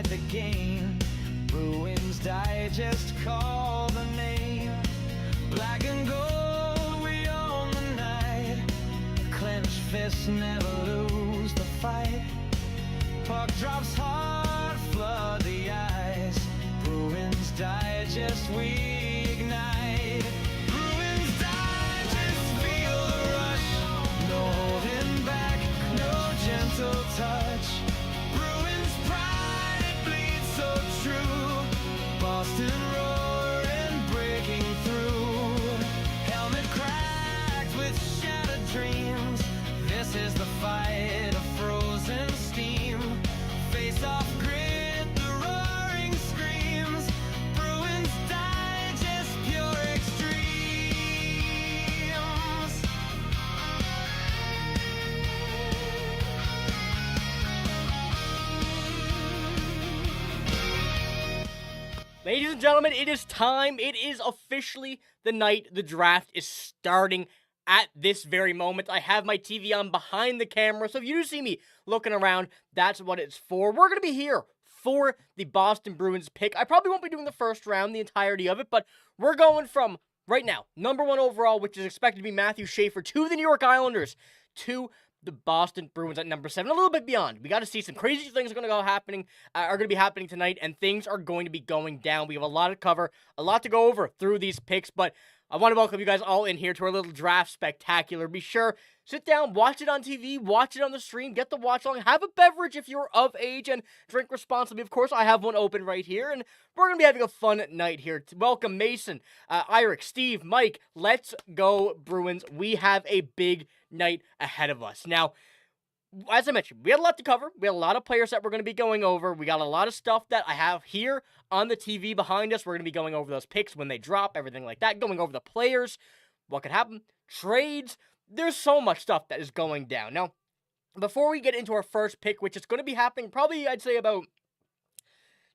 decide the game. Bruins Digest, call the name. Black and gold, we own the night. Clenched fists never lose the fight. Puck drops hard, flood the ice. Bruins Digest, we ignite. Bruins Digest, feel the rush. No holding back, no gentle touch. Bruins pride, it bleeds so true. Boston roaring, breaking through. Helmet cracked with shattered dreams. This is the fight of frozen steam. Face off grid, the roaring screams. Bruins Digest, pure extremes. Ladies and gentlemen, it is time. It is officially the night the draft is starting at this very moment. I have my TV on behind the camera, so if you do see me looking around, that's what it's for. We're going to be here for the Boston Bruins pick. I probably won't be doing the first round, the entirety of it, but we're going from, right now, number 1 overall, which is expected to be Matthew Schaefer, to the New York Islanders, to the Boston Bruins at number 7, a little bit beyond. We got to see some crazy things are going to be happening tonight, and things are going to be going down. We have a lot to cover, a lot to go over through these picks, but I want to welcome you guys all in here to our little draft spectacular. Be sure, sit down, watch it on TV, watch it on the stream, get the watch along, have a beverage if you're of age, and drink responsibly. Of course, I have one open right here, and we're going to be having a fun night here. Welcome Mason, Eric, Steve, Mike. Let's go, Bruins. We have a big night ahead of us. Now, as I mentioned, we had a lot to cover. We had a lot of players that we're going to be going over. We got a lot of stuff that I have here on the TV behind us. We're going to be going over those picks when they drop, everything like that, going over the players, what could happen, trades. There's so much stuff that is going down. Now, before we get into our first pick, which is going to be happening probably, I'd say, about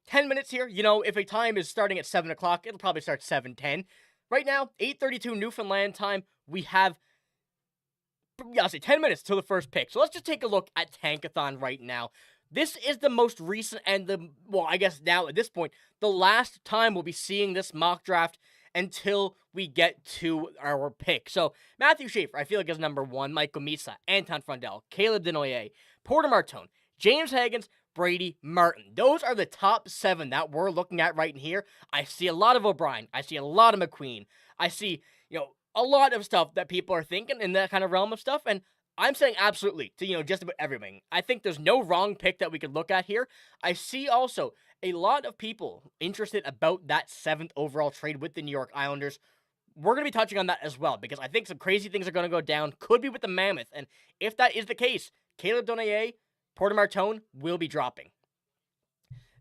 10 minutes here. You know, if a time is starting at 7 o'clock, it'll probably start 7:10. Right now, 8:32 Newfoundland time, we have, I'll say 10 minutes till the first pick. So let's just take a look at Tankathon right now. This is the most recent and I guess now at this point, the last time we'll be seeing this mock draft until we get to our pick. So Matthew Schaefer, I feel like is number 1. Michael Misa, Anton Frondel, Caleb Denoyer, Porter Martone, James Higgins, Brady Martin. Those are the top 7 that we're looking at right here. I see a lot of O'Brien. I see a lot of McQueen. I see, a lot of stuff that people are thinking in that kind of realm of stuff, and I'm saying absolutely to, just about everything. I think there's no wrong pick that we could look at here. I see also a lot of people interested about that 7th overall trade with the New York Islanders. We're going to be touching on that as well, because I think some crazy things are going to go down, could be with the Mammoth, and if that is the case, Caleb Denoyer, Porter Martone will be dropping.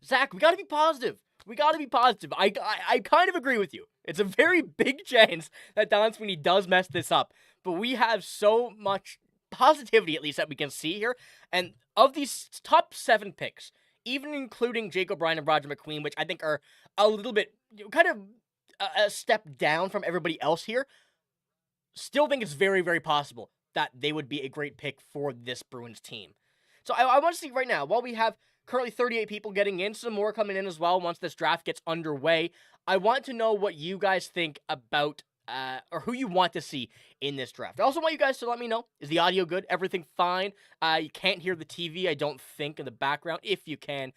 Zach, we got to be positive. I kind of agree with you. It's a very big chance that Don Sweeney does mess this up, but we have so much positivity, at least, that we can see here. And of these top 7 picks, even including Jake O'Brien and Roger McQueen, which I think are a little bit kind of a step down from everybody else here, still think it's very, very possible that they would be a great pick for this Bruins team. So I want to see right now, while we have currently 38 people getting in, some more coming in as well once this draft gets underway, I want to know what you guys think about or who you want to see in this draft. I also want you guys to let me know, is the audio good? Everything fine? You can't hear the TV, I don't think, in the background. If you can,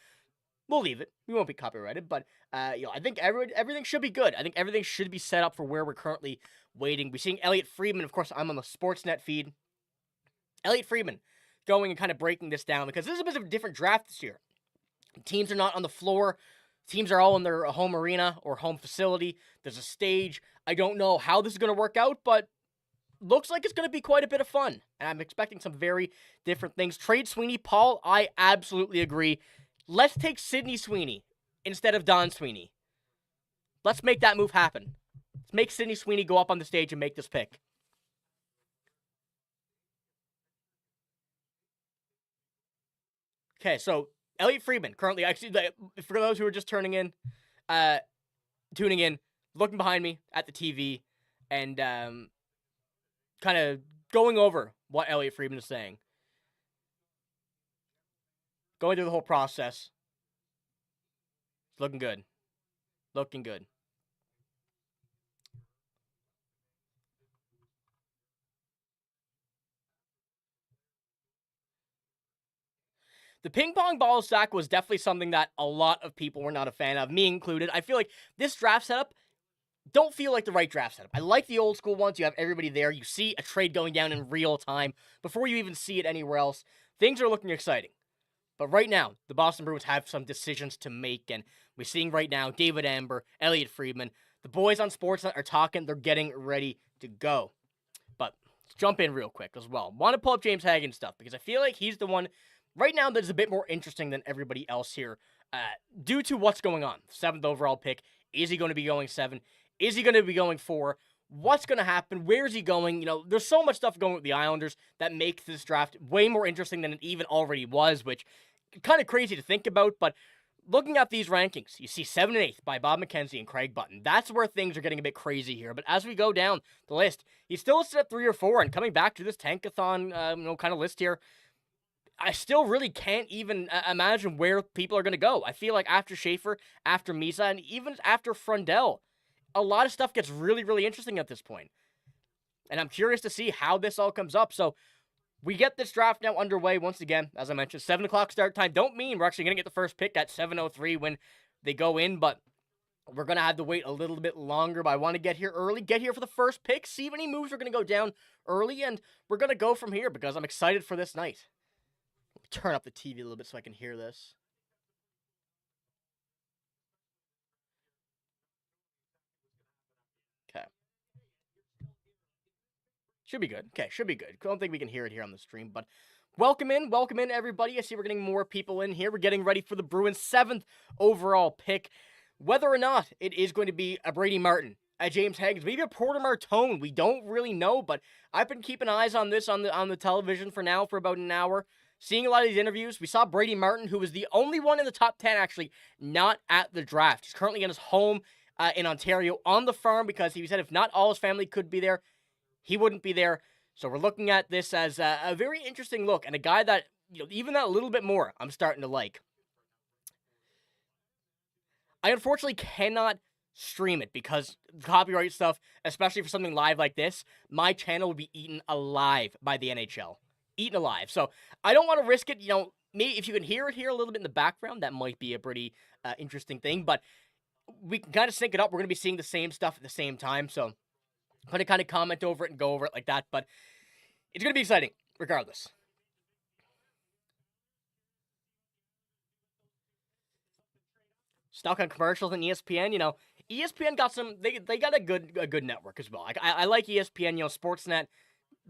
we'll leave it. We won't be copyrighted, but I think everything should be good. I think everything should be set up for where we're currently waiting. We're seeing Elliot Friedman. Of course, I'm on the Sportsnet feed. Elliot Friedman going and kind of breaking this down, because this is a bit of a different draft this year. Teams are not on the floor. Teams are all in their home arena or home facility. There's a stage. I don't know how this is going to work out, but looks like it's going to be quite a bit of fun. And I'm expecting some very different things. Trade Sweeney, Paul, I absolutely agree. Let's take Sidney Sweeney instead of Don Sweeney. Let's make that move happen. Let's make Sidney Sweeney go up on the stage and make this pick. Okay, so Elliot Friedman, currently, actually, for those who are just tuning in, looking behind me at the TV, and kind of going over what Elliot Friedman is saying. Going through the whole process. Looking good. Looking good. The ping pong ball stack was definitely something that a lot of people were not a fan of, me included. I feel like this draft setup don't feel like the right draft setup. I like the old school ones. You have everybody there. You see a trade going down in real time before you even see it anywhere else. Things are looking exciting. But right now, the Boston Bruins have some decisions to make, and we're seeing right now David Amber, Elliot Friedman, the boys on Sportsnet are talking. They're getting ready to go. But let's jump in real quick as well. Want to pull up James Hagen's stuff because I feel like he's the one right now that's a bit more interesting than everybody else here due to what's going on. 7th overall pick. Is he going to be going 7? Is he going to be going 4? What's going to happen? Where is he going? You know, there's so much stuff going with the Islanders that makes this draft way more interesting than it even already was, which kind of crazy to think about, but looking at these rankings, you see 7 and 8th by Bob McKenzie and Craig Button. That's where things are getting a bit crazy here. But as we go down the list, he's still listed at 3 or 4, and coming back to this tankathon, kind of list here, I still really can't even imagine where people are going to go. I feel like after Schaefer, after Misa, and even after Frundell, a lot of stuff gets really, really interesting at this point. And I'm curious to see how this all comes up. So we get this draft now underway once again. As I mentioned, 7 o'clock start time. Don't mean we're actually going to get the first pick at 7:03 when they go in, but we're going to have to wait a little bit longer. But I want to get here early, get here for the first pick, see if any moves are going to go down early, and we're going to go from here because I'm excited for this night. Let me turn up the TV a little bit so I can hear this. Okay. Should be good. Okay, should be good. I don't think we can hear it here on the stream, but welcome in, everybody. I see we're getting more people in here. We're getting ready for the Bruins' 7th overall pick. Whether or not it is going to be a Brady Martin, a James Hagens, maybe a Porter Martone, we don't really know, but I've been keeping eyes on this on the television for now for about an hour, seeing a lot of these interviews. We saw Brady Martin, who was the only one in the top 10 actually not at the draft. He's currently in his home in Ontario on the farm because he said if not all his family could be there, he wouldn't be there. So we're looking at this as a very interesting look and a guy that, even that little bit more, I'm starting to like. I unfortunately cannot stream it because copyright stuff, especially for something live like this, my channel would be eaten alive by the NHL. Eaten alive. So I don't want to risk it. Maybe if you can hear it here a little bit in the background, that might be a pretty interesting thing. But we can kind of sync it up. We're going to be seeing the same stuff at the same time. So I'm going to kind of comment over it and go over it like that, but it's going to be exciting, regardless. Stuck on commercials and ESPN, ESPN got some, they got a good network as well. I like ESPN, Sportsnet,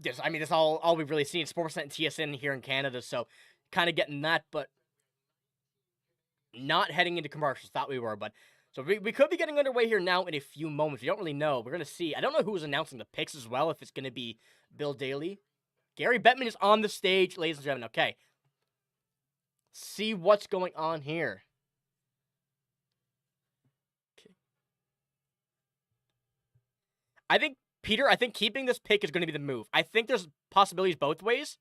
that's all we've really seen, Sportsnet and TSN here in Canada, so kind of getting that, but not heading into commercials, thought we were, but so we could be getting underway here now in a few moments. We don't really know. We're going to see. I don't know who's announcing the picks as well, if it's going to be Bill Daly. Gary Bettman is on the stage, ladies and gentlemen. Okay. See what's going on here. Okay. I think keeping this pick is going to be the move. I think there's possibilities both ways,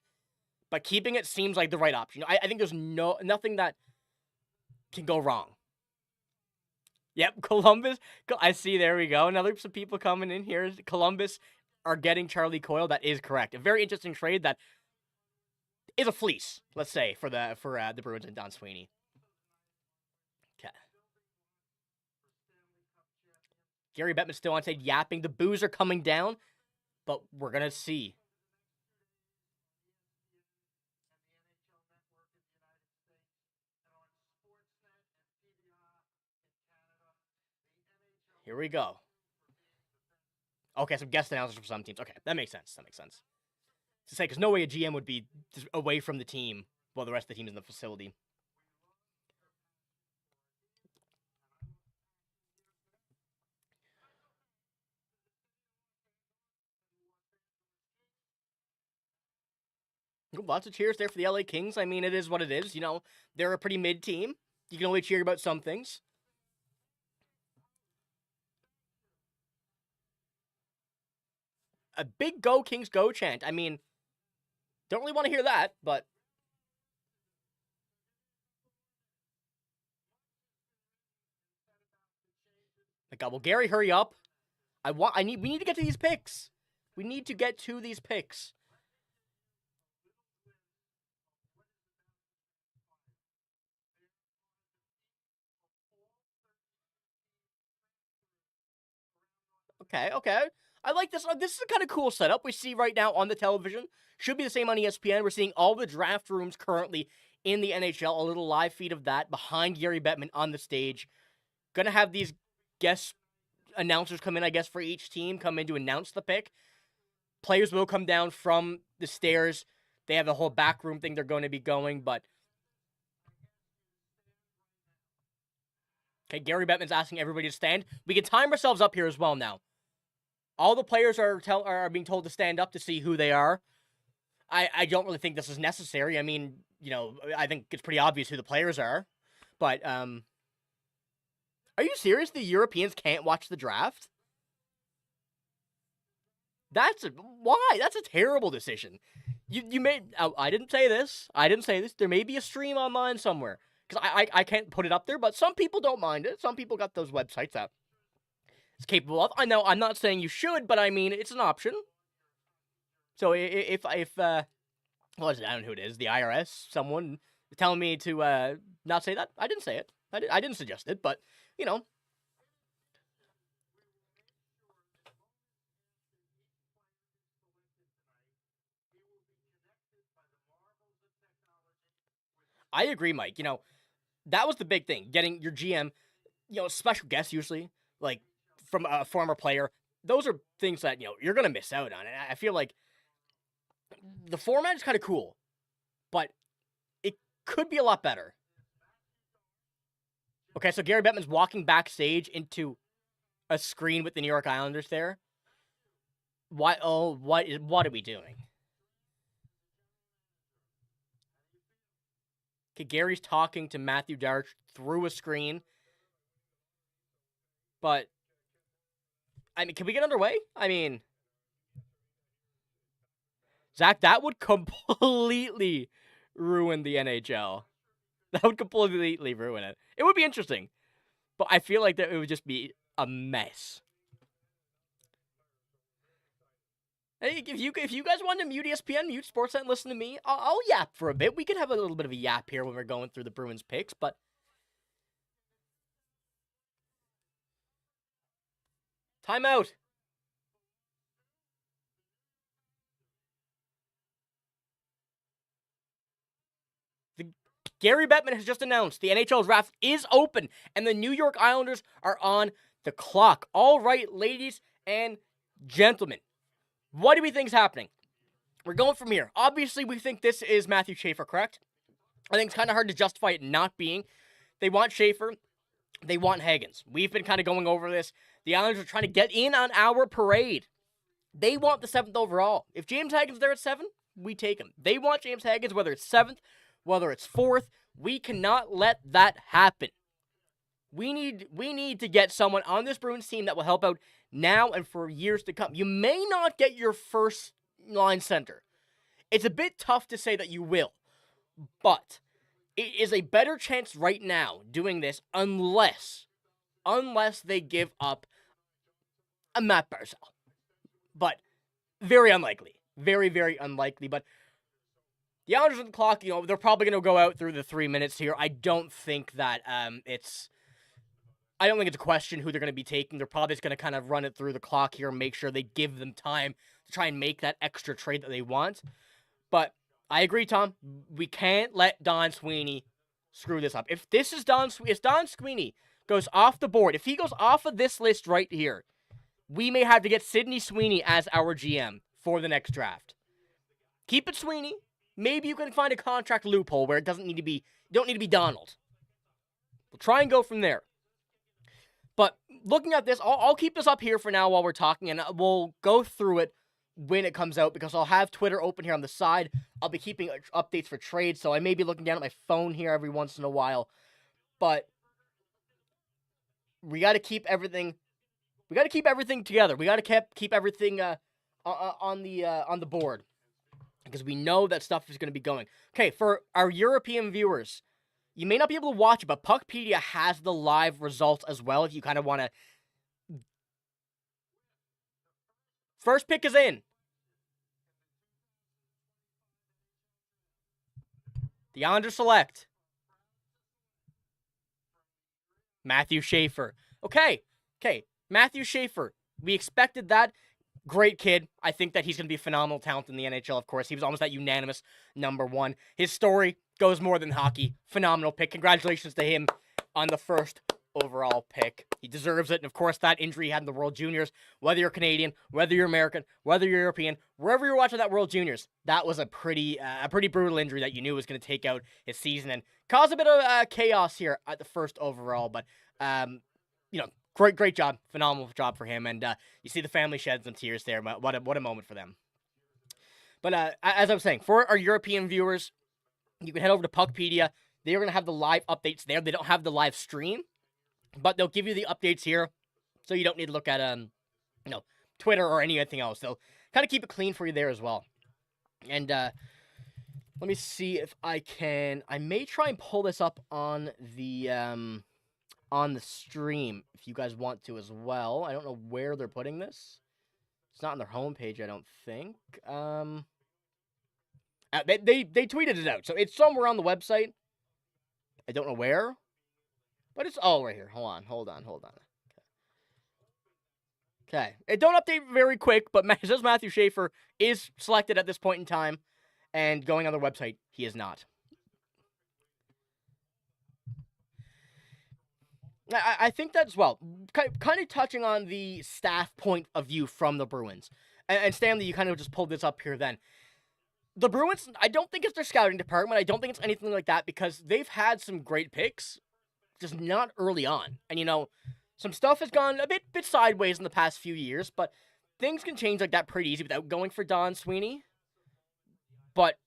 but keeping it seems like the right option. I think there's nothing that can go wrong. Yep, Columbus. I see, there we go. Another some people coming in here. Columbus are getting Charlie Coyle. That is correct. A very interesting trade that is a fleece, let's say, for the Bruins and Don Sweeney. Okay. Gary Bettman still on stage yapping. The boos are coming down, but we're going to see. Here we go. Okay, some guest announcers for some teams. Okay, that makes sense. To say, because no way a GM would be just away from the team while the rest of the team is in the facility. Lots of cheers there for the LA Kings. I mean, it is what it is. They're a pretty mid team. You can only cheer about some things. A big Go Kings Go chant. I mean, don't really want to hear that, but Like, well, Gary, hurry up. We need to get to these picks. We need to get to these picks. Okay. I like this. This is a kind of cool setup we see right now on the television. Should be the same on ESPN. We're seeing all the draft rooms currently in the NHL. A little live feed of that behind Gary Bettman on the stage. Gonna have these guest announcers come in, I guess, for each team, come in to announce the pick. Players will come down from the stairs. They have the whole back room thing they're going to be going, but... Okay, Gary Bettman's asking everybody to stand. We can time ourselves up here as well now. All the players are being told to stand up to see who they are. I don't really think this is necessary. I mean, you know, I think it's pretty obvious who the players are. But, are you serious? The Europeans can't watch the draft? Why? That's a terrible decision. You made... I didn't say this. There may be a stream online somewhere. Because I can't put it up there, but some people don't mind it. Some people got those websites that it's capable of. I know, I'm not saying you should, but I mean, it's an option. So if what is it? I don't know who it is. The IRS, someone telling me to not say that. I didn't say it. I didn't suggest it, but, you know. I agree, Mike. You know, that was the big thing. Getting your GM, you know, special guest usually, like, from a former player. Those are things that, you know, you're going to miss out on. And I feel like the format is kind of cool, but it could be a lot better. Okay, so Gary Bettman's walking backstage into a screen with the New York Islanders there. What are we doing? Okay, Gary's talking to Matthew Darch through a screen. But, I mean, can we get underway? I mean, Zach, that would completely ruin the NHL. That would completely ruin it. It would be interesting, but I feel like that it would just be a mess. Hey, if you guys want to mute ESPN, mute Sportsnet, and listen to me, I'll yap for a bit. We can have a little bit of a yap here when we're going through the Bruins picks, but... Timeout. Gary Bettman has just announced the NHL draft is open, and the New York Islanders are on the clock. All right, ladies and gentlemen, what do we think is happening? We're going from here. Obviously, we think this is Matthew Schaefer, correct? I think it's kind of hard to justify it not being. They want Schaefer. They want Higgins. We've been kind of going over this. The Islanders are trying to get in on our parade. They want the 7th overall. If James Higgins there at 7, we take him. They want James Higgins, whether it's 7th, whether it's 4th. We cannot let that happen. We need to get someone on this Bruins team that will help out now and for years to come. You may not get your first line center. It's a bit tough to say that you will, but it is a better chance right now doing this unless they give up a Matt Barzal. But very unlikely. Very, very unlikely. But the Islanders on the clock, you know, they're probably going to go out through the 3 minutes here. I don't think that it's a question who they're going to be taking. They're probably just going to kind of run it through the clock here and make sure they give them time to try and make that extra trade that they want. But I agree, Tom. We can't let Don Sweeney screw this up. If Don Sweeney goes off the board, if he goes off of this list right here, we may have to get Sidney Sweeney as our GM for the next draft. Keep it Sweeney. Maybe you can find a contract loophole where it don't need to be Donald. We'll try and go from there. But looking at this, I'll keep this up here for now while we're talking, and we'll go through it when it comes out, because I'll have Twitter open here on the side. I'll be keeping updates for trades, so I may be looking down at my phone here every once in a while. But we got to keep everything. We got to keep everything together. We got to keep everything on the board, because we know that stuff is going to be going. Okay, for our European viewers, you may not be able to watch it, but Puckpedia has the live results as well if you kind of want to First pick is in. The Islanders select Matthew Schaefer. Okay. Matthew Schaefer. We expected that. Great kid. I think that he's going to be a phenomenal talent in the NHL, of course. He was almost that unanimous number one. His story goes more than hockey. Phenomenal pick. Congratulations to him on the first overall pick. He deserves it. And, of course, that injury he had in the World Juniors, whether you're Canadian, whether you're American, whether you're European, wherever you're watching that World Juniors, that was a pretty brutal injury that you knew was going to take out his season and cause a bit of chaos here at the first overall. But, great job. Phenomenal job for him. And you see the family shed some tears there. What a moment for them. But as I was saying, for our European viewers, you can head over to Puckpedia. They're going to have the live updates there. They don't have the live stream, but they'll give you the updates here, so you don't need to look at Twitter or anything else. They'll kind of keep it clean for you there as well. And let me see if I can. I may try and pull this up on the stream if you guys want to as well. I don't know where they're putting this. It's not on their homepage, I don't think. They tweeted it out, so it's somewhere on the website. I don't know where, but it's all right here. Hold on. Okay. It don't update very quick, but it says Matthew Schaefer is selected at this point in time, and going on their website, he is not. I think that's, kind of touching on the staff point of view from the Bruins. And Stanley, you kind of just pulled this up here then. The Bruins, I don't think it's their scouting department. I don't think it's anything like that because they've had some great picks, just not early on. And, some stuff has gone a bit sideways in the past few years, but things can change like that pretty easy without going for Don Sweeney. But,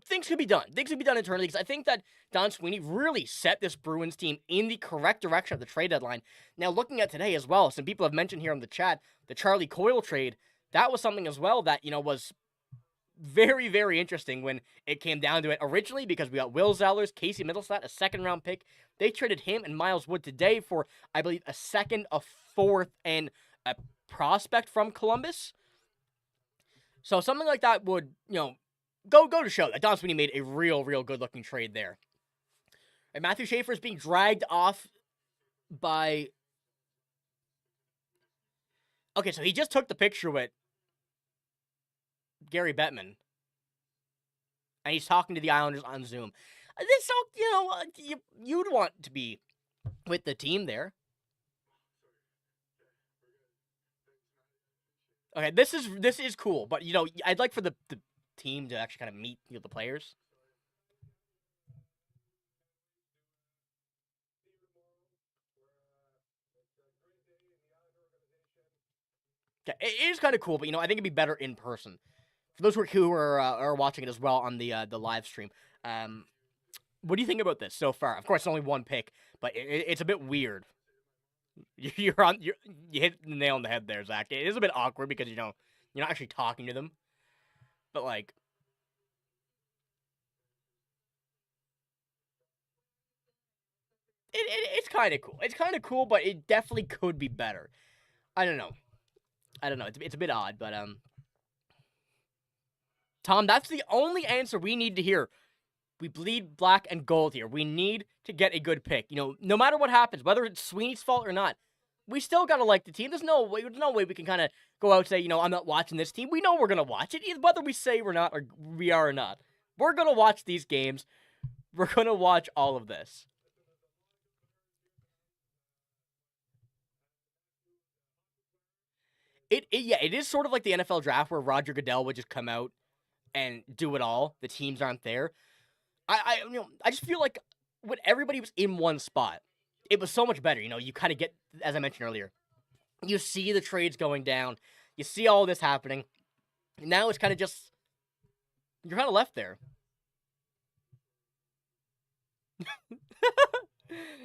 things could be done. Things could be done internally because I think that Don Sweeney really set this Bruins team in the correct direction at the trade deadline. Now, looking at today as well, some people have mentioned here in the chat, the Charlie Coyle trade, that was something as well that, was very, very interesting when it came down to it. Originally, because we got Will Zellers, Casey Middlestat, a second-round pick. They traded him and Miles Wood today for, I believe, a second, a fourth, and a prospect from Columbus. So something like that would, go to show that Don Sweeney made a real good-looking trade there. And Matthew Schaefer is being dragged off by... Okay, so he just took the picture with Gary Bettman. And he's talking to the Islanders on Zoom. This, you'd want to be with the team there. Okay, this is cool, but, I'd like for the team to actually kind of meet the players. Okay, it is kind of cool, but, I think it'd be better in person. For those who are watching it as well on the live stream, what do you think about this so far? Of course, it's only one pick, but it's a bit weird. You hit the nail on the head there, Zach. It is a bit awkward because you're not actually talking to them, but it's kind of cool. It's kind of cool, but it definitely could be better. I don't know. It's a bit odd, but Tom, that's the only answer we need to hear. We bleed black and gold here. We need to get a good pick. No matter what happens, whether it's Sweeney's fault or not, we still got to like the team. There's no way we can kind of go out and say, I'm not watching this team. We know we're going to watch it, whether we say we're not or we are or not. We're going to watch these games. We're going to watch all of this. It is sort of like the NFL draft where Roger Goodell would just come out and do it all. The teams aren't there. I just feel like when everybody was in one spot, it was so much better. You kind of get, as I mentioned earlier, you see the trades going down. You see all this happening. Now it's kind of just, you're kind of left there.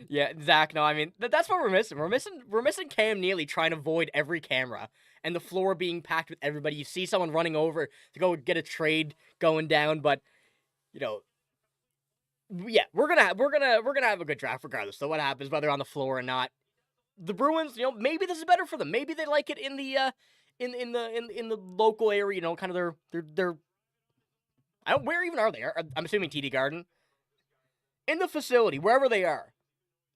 Yeah, Zach, no, I mean, that's what we're missing. We're missing Cam Neely trying to avoid every camera and the floor being packed with everybody. You see someone running over to go get a trade going down, but, yeah, we're gonna have a good draft regardless. So what happens, whether on the floor or not, the Bruins, maybe this is better for them. Maybe they like it in the in the local area, kind of their where even are they? I'm assuming TD Garden. In the facility, wherever they are.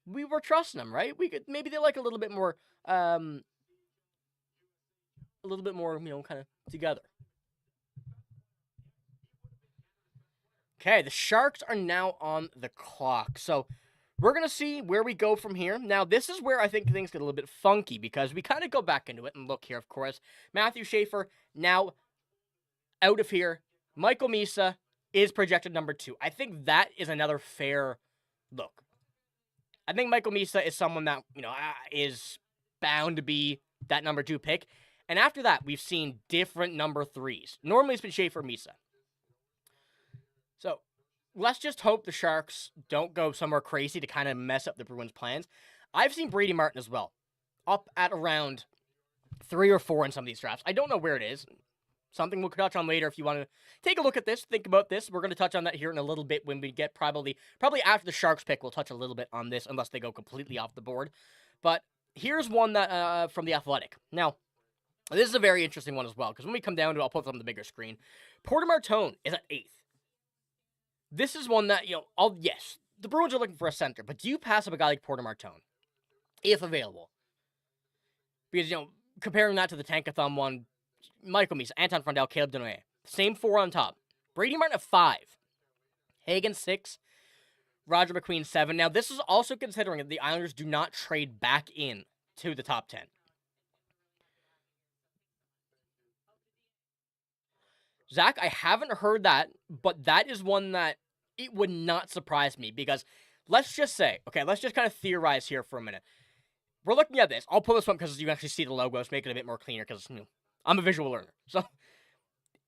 We were trusting them, right? Maybe they like a little bit more kind of together. Okay, the Sharks are now on the clock. So we're going to see where we go from here. Now, this is where I think things get a little bit funky because we kind of go back into it and look here, of course. Matthew Schaefer now out of here. Michael Misa is projected number 2. I think that is another fair look. I think Michael Misa is someone that, is bound to be that number 2 pick. And after that, we've seen different number 3s. Normally, it's been Schaefer, Misa. So, let's just hope the Sharks don't go somewhere crazy to kind of mess up the Bruins' plans. I've seen Brady Martin as well, up at around 3 or 4 in some of these drafts. I don't know where it is. Something we'll touch on later if you want to take a look at this, think about this. We're going to touch on that here in a little bit when we get probably after the Sharks pick, we'll touch a little bit on this unless they go completely off the board. But here's one that from The Athletic. Now, this is a very interesting one as well because when we come down to it, I'll put it on the bigger screen. Porter Martone is at 8th. This is one that, yes, the Bruins are looking for a center, but do you pass up a guy like Porter Martone if available? Because, comparing that to the Tankathon one, Michael Misa, Anton Frondell, Caleb Denoyer. Same 4 on top. Brady Martin at 5. Hagen 6. Roger McQueen 7. Now, this is also considering that the Islanders do not trade back in to the top 10. Zach, I haven't heard that, but that is one that it would not surprise me because let's just kind of theorize here for a minute. We're looking at this. I'll pull this one because you actually see the logos, make it a bit more cleaner because, I'm a visual learner. So,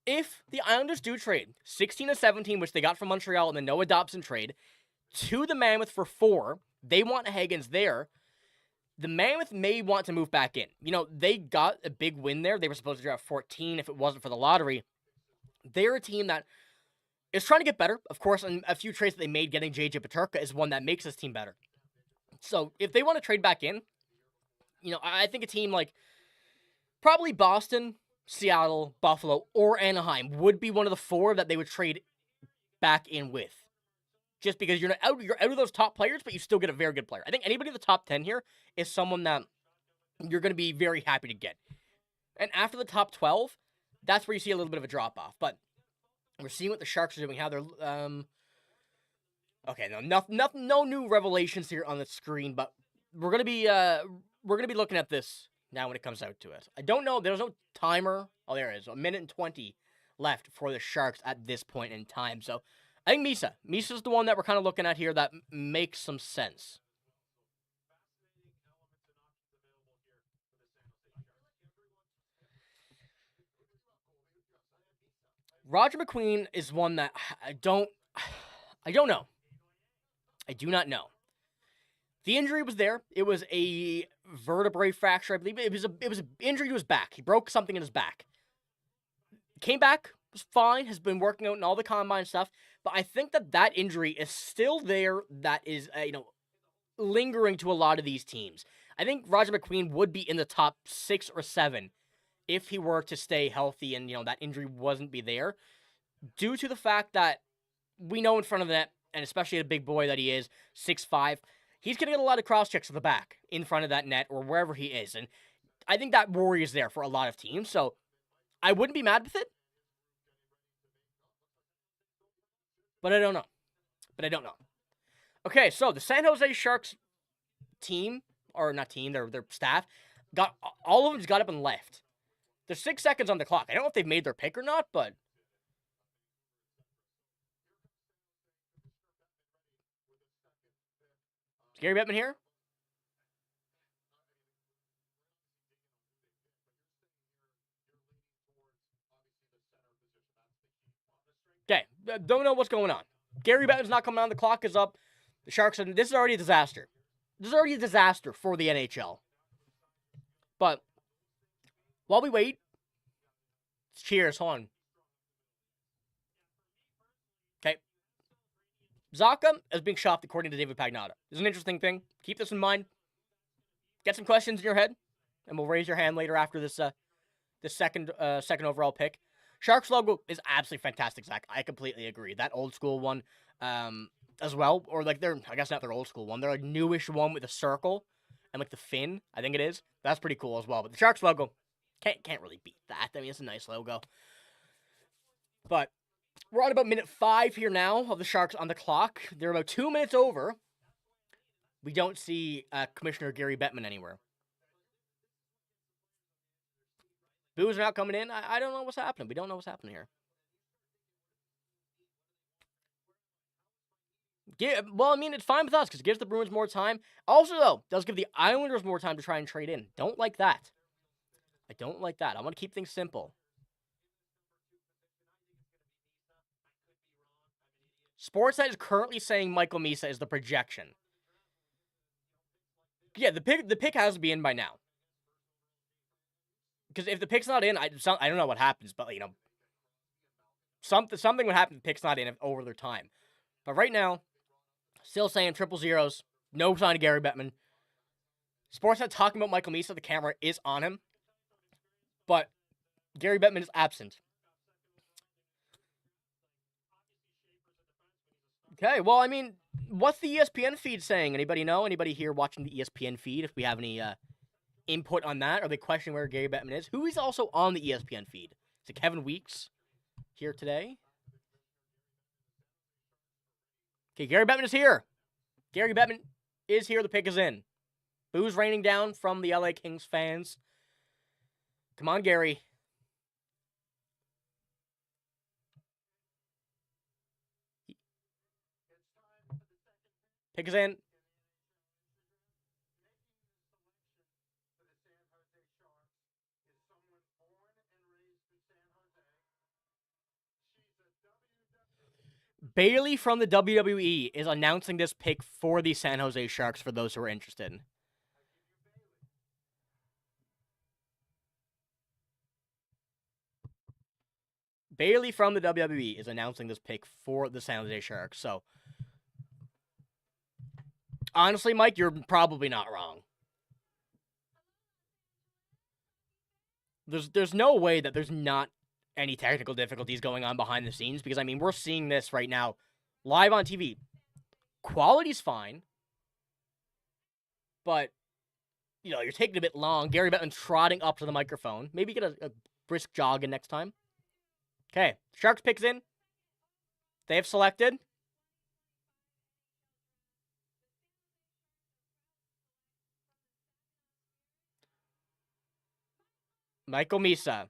if the Islanders do trade 16 and 17, which they got from Montreal in the Noah Dobson trade, to the Mammoth for 4, they want Hagens there. The Mammoth may want to move back in. They got a big win there. They were supposed to draft 14 if it wasn't for the lottery. They're a team that is trying to get better. Of course, and a few trades that they made getting JJ Peterka is one that makes this team better. So, if they want to trade back in, I think a team like probably Boston, Seattle, Buffalo, or Anaheim would be one of the 4 that they would trade back in with. Just because you're out of those top players, but you still get a very good player. I think anybody in the top 10 here is someone that you're going to be very happy to get. And after the top 12, that's where you see a little bit of a drop-off. But we're seeing what the Sharks are doing, how they're... Okay, no new revelations here on the screen, but we're going to be looking at this now when it comes out to it. I don't know. There's no timer. Oh, there is. 1 minute and 20 left for the Sharks at this point in time. So, I think Misa's the one that we're kind of looking at here that makes some sense. Roger McQueen is one that I don't know. I do not know. The injury was there. It was a vertebrae fracture, I believe. It was an injury to his back. He broke something in his back. Came back, was fine, has been working out in all the combine stuff, but I think that injury is still there. That is, lingering to a lot of these teams. I think Roger McQueen would be in the top 6 or 7 if he were to stay healthy and, that injury wasn't be there, due to the fact that we know in front of the net, and especially a big boy that he is, 6'5", he's going to get a lot of cross-checks to the back in front of that net or wherever he is. And I think that worry is there for a lot of teams. So I wouldn't be mad with it. But I don't know. Okay, so the San Jose Sharks team, or not team, their staff, all of them just got up and left. There's 6 seconds on the clock. I don't know if they've made their pick or not, but... Is Gary Bettman here? Okay, don't know what's going on. Gary Bettman's not coming on. The clock is up. The Sharks, this is already a disaster. This is already a disaster for the NHL. But while we wait, cheers, hold on. Okay. Zacha is being shopped according to David Pastrnak. This is an interesting thing. Keep this in mind. get some questions in your head, and we'll raise your hand later after this second overall pick. Sharks logo is absolutely fantastic, Zach. I completely agree. That old school one, as well, or like I guess not their old school one. They're like newish one with a circle and like the fin. I think it is. That's pretty cool as well. But the Sharks logo can't really beat that. I mean, it's a nice logo. But we're on about minute 5 here now of the Sharks on the clock. They're about 2 minutes over. We don't see Commissioner Gary Bettman anywhere. Boos are not coming in. I don't know what's happening. We don't know what's happening here. Well, I mean, it's fine with us because it gives the Bruins more time. Also, though, does give the Islanders more time to try and trade in. Don't like that. I don't like that. I want to keep things simple. Sportsnet is currently saying Michael Misa is the projection. Yeah, the pick has to be in by now. Because if the pick's not in, I don't know what happens, but you know, something would happen if the pick's not in over their time. But right now, still saying 000s, no sign of Gary Bettman. Sportsnet talking about Michael Misa, the camera is on him, but Gary Bettman is absent. Okay, well, I mean, what's the ESPN feed saying? Anybody know? Anybody here watching the ESPN feed? If we have any input on that, are they questioning where Gary Bettman is? Who is also on the ESPN feed? Is it Kevin Weeks here today? Okay, Gary Bettman is here. Gary Bettman is here. The pick is in. Booze raining down from the LA Kings fans. Come on, Gary. Pick is in. Bailey from the WWE is announcing this pick for the San Jose Sharks for those who are interested. Bailey from the WWE is announcing this pick for the San Jose Sharks. So, honestly, Mike, you're probably not wrong. There's no way that there's not any technical difficulties going on behind the scenes because, I mean, we're seeing this right now live on TV. Quality's fine, but, you know, you're taking a bit long. Gary Bettman trotting up to the microphone. Maybe get a brisk jog in next time. Okay, Sharks picks in. They have selected. Michael Misa.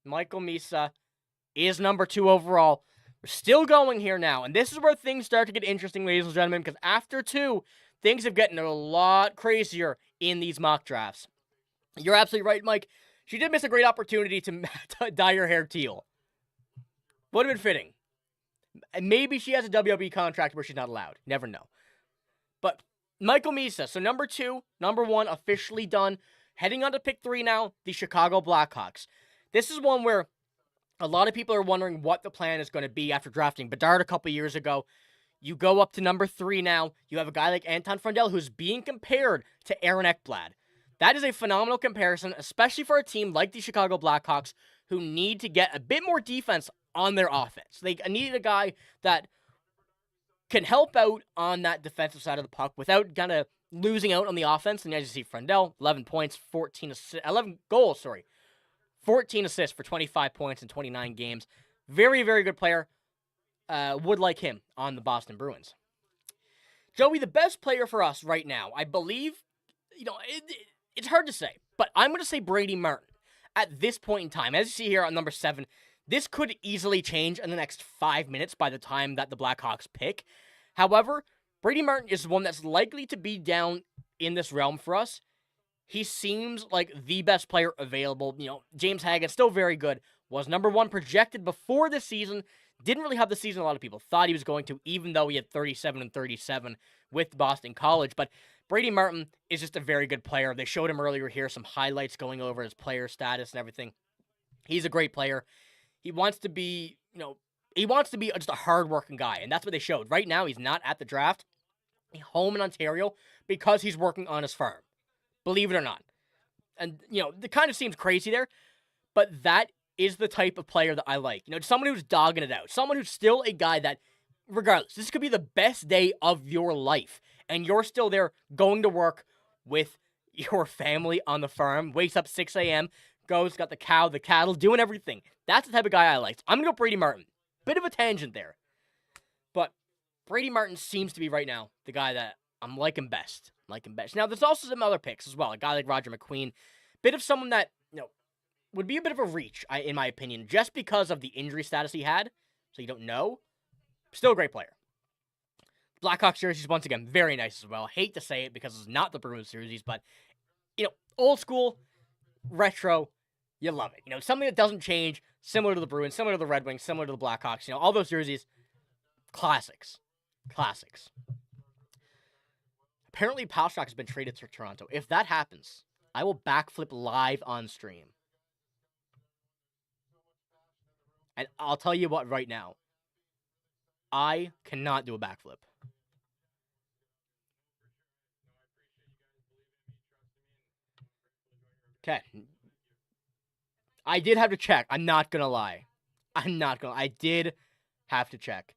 Michael Misa is number 2 overall. We're still going here now, and this is where things start to get interesting, ladies and gentlemen, because after 2, things have gotten a lot crazier in these mock drafts. You're absolutely right, Mike. She did miss a great opportunity to dye her hair teal. Would have been fitting. And maybe she has a WWE contract where she's not allowed. Never know. But Michael Misa, so number 2, number 1, officially done. Heading on to pick 3 now, the Chicago Blackhawks. This is one where a lot of people are wondering what the plan is going to be after drafting Bedard a couple years ago. You go up to number 3 now. You have a guy like Anton Frandel who's being compared to Aaron Ekblad. That is a phenomenal comparison, especially for a team like the Chicago Blackhawks who need to get a bit more defense on their offense. They needed a guy that can help out on that defensive side of the puck without kind of losing out on the offense. And as you see, Frandel, 11 goals, 14 assists for 25 points in 29 games. Very, very good player. Would like him on the Boston Bruins. Joey, the best player for us right now, I believe, you know, it's hard to say, but I'm going to say Brady Martin. At this point in time, as you see here on number 7, this could easily change in the next 5 minutes by the time that the Blackhawks pick. However, Brady Martin is one that's likely to be down in this realm for us. He seems like the best player available. You know, James Haggett, still very good, was number 1 projected before the season. Didn't really have the season a lot of people thought he was going to, even though he had 37 and 37 with Boston College. But Brady Martin is just a very good player. They showed him earlier here, some highlights going over his player status and everything. He's a great player. He wants to be, just a hard-working guy, and that's what they showed. Right now, he's not at the draft. He's home in Ontario because he's working on his farm. Believe it or not. And, it kind of seems crazy there, but that is the type of player that I like. Someone who's dogging it out. Someone who's still a guy that, regardless, this could be the best day of your life, and you're still there going to work with your family on the farm, wakes up 6 a.m., goes, got the cow, the cattle, doing everything. That's the type of guy I like. So I'm going to go Brady Martin. Bit of a tangent there. But Brady Martin seems to be right now the guy that I'm liking best. Now, there's also some other picks as well. A guy like Roger McQueen. Bit of someone that, would be a bit of a reach, in my opinion, just because of the injury status he had. So you don't know. Still a great player. Blackhawks jerseys, once again, very nice as well. Hate to say it because it's not the Bruins jerseys, but, old school, retro, you love it. Something that doesn't change, similar to the Bruins, similar to the Red Wings, similar to the Blackhawks. All those jerseys, classics. Apparently, Pastrnak has been traded to Toronto. If that happens, I will backflip live on stream. And I'll tell you what right now. I cannot do a backflip. Okay. I did have to check. I'm not going to lie. I did have to check.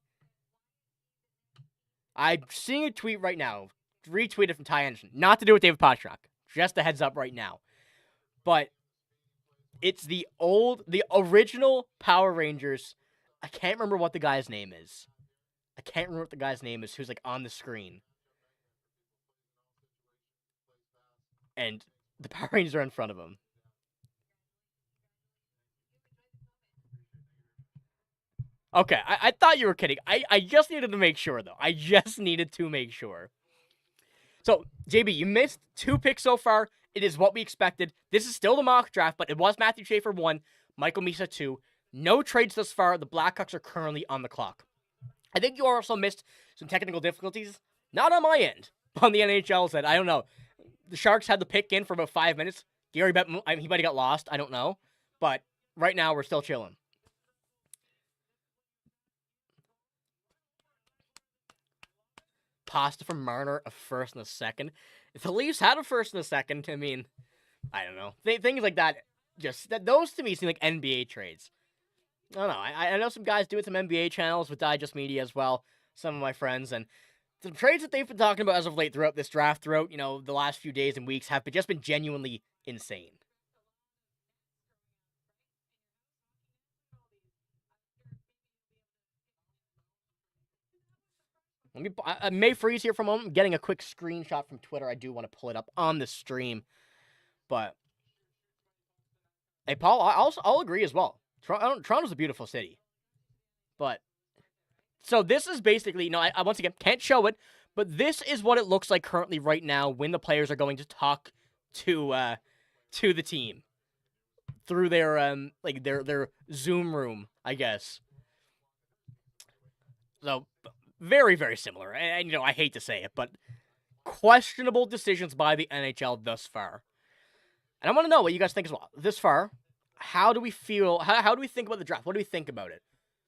I'm seeing a tweet right now. Retweeted from Ty Anderson. Not to do with David Pastrnak. Just a heads up right now. But it's the original Power Rangers. I can't remember what the guy's name is. Who's on the screen. And the Power Rangers are in front of him. Okay, I thought you were kidding. I just needed to make sure, though. So, JB, you missed 2 picks so far. It is what we expected. This is still the mock draft, but it was Matthew Schaefer 1, Michael Misa 2. No trades thus far. The Blackhawks are currently on the clock. I think you also missed some technical difficulties. Not on my end. On the NHL side, I don't know. The Sharks had the pick in for about 5 minutes. Gary Bettman, he might have got lost. I don't know. But right now, we're still chilling. Pasta from Marner, a first and a second. If the Leafs had a first and a second, I mean, I don't know. Things like that, those to me seem like NBA trades. I don't know. I know some guys doing some NBA channels with Digest Media as well, some of my friends, and the trades that they've been talking about as of late throughout this draft, throughout, the last few days and weeks have just been genuinely insane. I may freeze here for a moment. I'm getting a quick screenshot from Twitter. I do want to pull it up on the stream. But, hey, Paul, I'll agree as well. Toronto's a beautiful city. But, so this is basically, I once again can't show it, but this is what it looks like currently right now when the players are going to talk to the team through their their Zoom room, I guess. So, very, very similar. And, I hate to say it, but questionable decisions by the NHL thus far. And I want to know what you guys think as well. This far, how do we feel? How do we think about the draft? What do we think about it?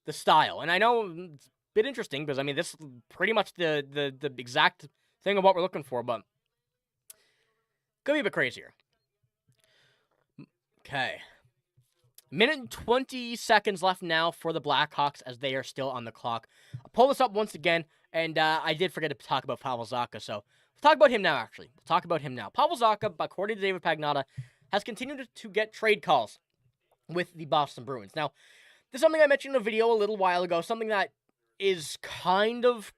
The style. And I know it's a bit interesting because, this is pretty much the exact thing of what we're looking for, but could be a bit crazier. Okay. Minute and 20 seconds left now for the Blackhawks as they are still on the clock. I'll pull this up once again, and I did forget to talk about Pavel Zacha, so we'll talk about him now, actually. Pavel Zacha, according to David Pastrnak, has continued to get trade calls with the Boston Bruins. Now, this is something I mentioned in a video a little while ago, something that is kind of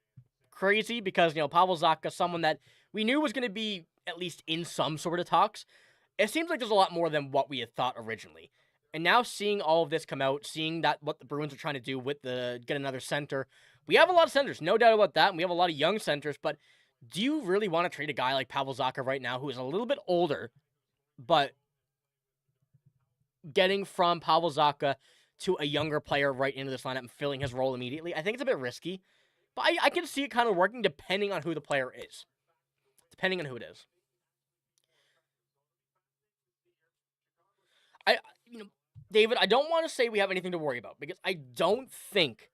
crazy because, Pavel Zacha, someone that we knew was going to be at least in some sort of talks. It seems like there's a lot more than what we had thought originally. And now seeing all of this come out, seeing that what the Bruins are trying to do with get another center. We have a lot of centers, no doubt about that, and we have a lot of young centers, but do you really want to trade a guy like Pavel Zacha right now who is a little bit older, but getting from Pavel Zacha to a younger player right into this lineup and filling his role immediately? I think it's a bit risky, but I can see it kind of working depending on who the player is. Depending on who it is. David, I don't want to say we have anything to worry about because I don't think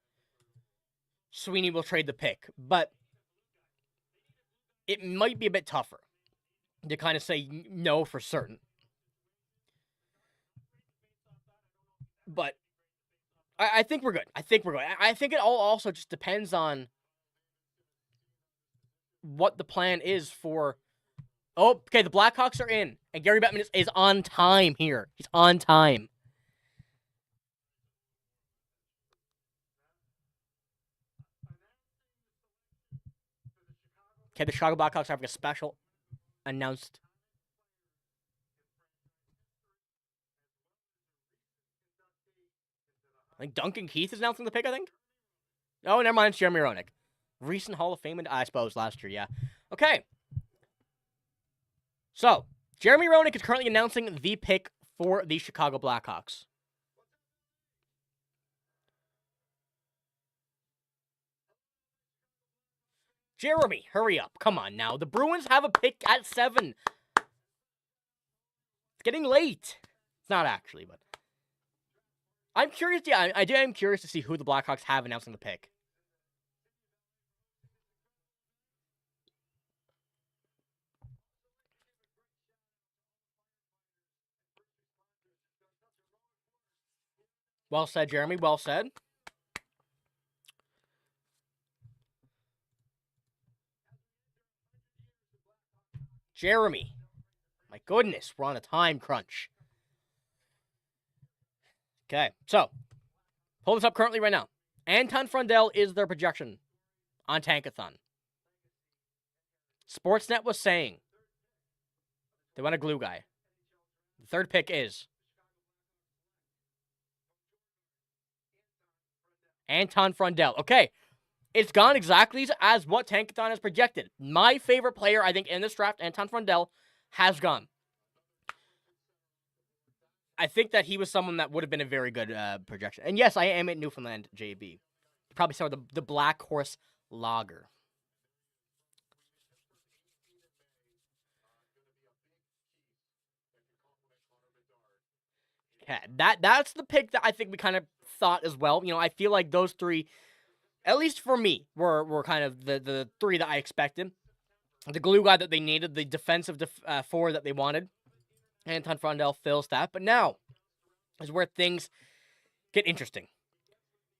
Sweeney will trade the pick, but it might be a bit tougher. to kind of say no for certain. But I think we're good. I think it all also just depends on what the plan is for... Oh, okay, the Blackhawks are in. And Gary Bettman is on time here. He's on time. Okay, the Chicago Blackhawks are having a special announced. I think Duncan Keith is announcing the pick, I think. Oh, never mind, it's Jeremy Roenick. Recent Hall of Fame, I suppose, last year, yeah. Okay. So, Jeremy Roenick is currently announcing the pick for the Chicago Blackhawks. Jeremy, hurry up. Come on now. The Bruins have a pick at 7. It's getting late. It's not actually, but... I'm curious, yeah, I am curious to see who the Blackhawks have announcing the pick. Well said, Jeremy. Well said. Jeremy. My goodness, we're on a time crunch. Okay, so, pull this up currently right now. Anton Frundell is their projection on Tankathon. Sportsnet was saying they want a glue guy. The third pick is Anton Frundell. Okay, it's gone exactly as what Tankathon has projected. My favorite player, I think, in this draft, Anton Frundell, has gone. I think that he was someone that would have been a very good projection. And yes, I am at Newfoundland, JB. You probably saw the Black Horse Lager. Yeah, that's the pick that I think we kind of thought as well. You know, I feel like those three, at least for me, were kind of the three that I expected. The glue guy that they needed, the defensive forward that they wanted. Anton Frundell fills that. But now is where things get interesting.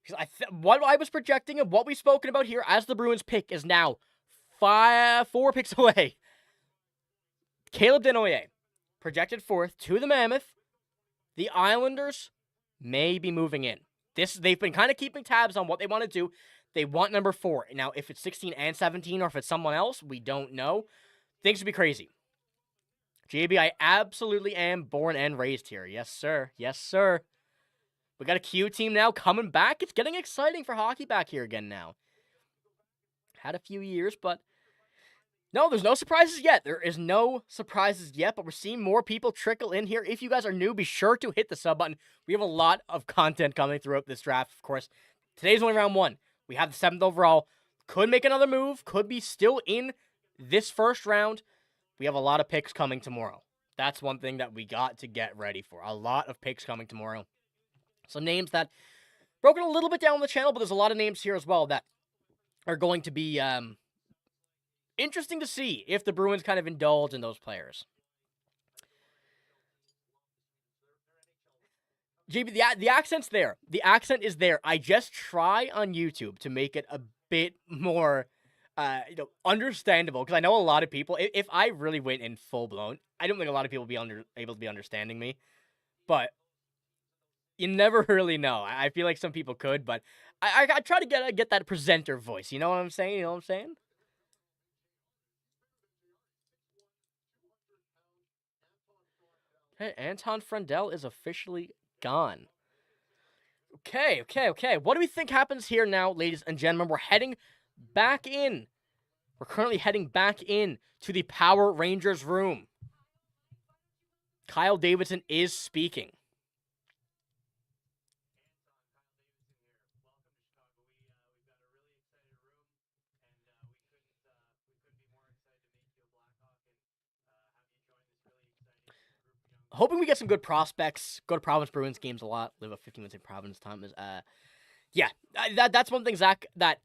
Because what I was projecting and what we've spoken about here as the Bruins pick is now 4 picks away. Caleb Desnoyers, projected 4th to the Mammoth. The Islanders may be moving in. They've been kind of keeping tabs on what they want to do. They want number 4. Now, if it's 16 and 17 or if it's someone else, we don't know. Things would be crazy. JB, I absolutely am born and raised here. Yes, sir. Yes, sir. We got a Q team now coming back. It's getting exciting for hockey back here again now. Had a few years, but... No, there's no surprises yet. There is no surprises yet, but we're seeing more people trickle in here. If you guys are new, be sure to hit the sub button. We have a lot of content coming throughout this draft, of course. Today's only round 1. We have the 7th overall. Could make another move. Could be still in this first round. We have a lot of picks coming tomorrow. That's one thing that we got to get ready for. A lot of picks coming tomorrow. Some names that broken a little bit down on the channel, but there's a lot of names here as well that are going to be interesting to see if the Bruins kind of indulge in those players. JB, the accent's there. The accent is there. I just try on YouTube to make it a bit more, understandable. Because I know a lot of people, if I really went in full blown, I don't think a lot of people will be able to be understanding me. But you never really know. I feel like some people could, but I try to get that presenter voice. You know what I'm saying? You know what I'm saying? Okay, Anton Frundell is officially gone. Okay. What do we think happens here now, ladies and gentlemen? We're heading back in. We're currently heading back in to the Power Rangers room. Kyle Davidson is speaking. Hoping we get some good prospects. Go to Province Bruins games a lot. Live a 15 minutes in Province time. That's one thing, Zach, that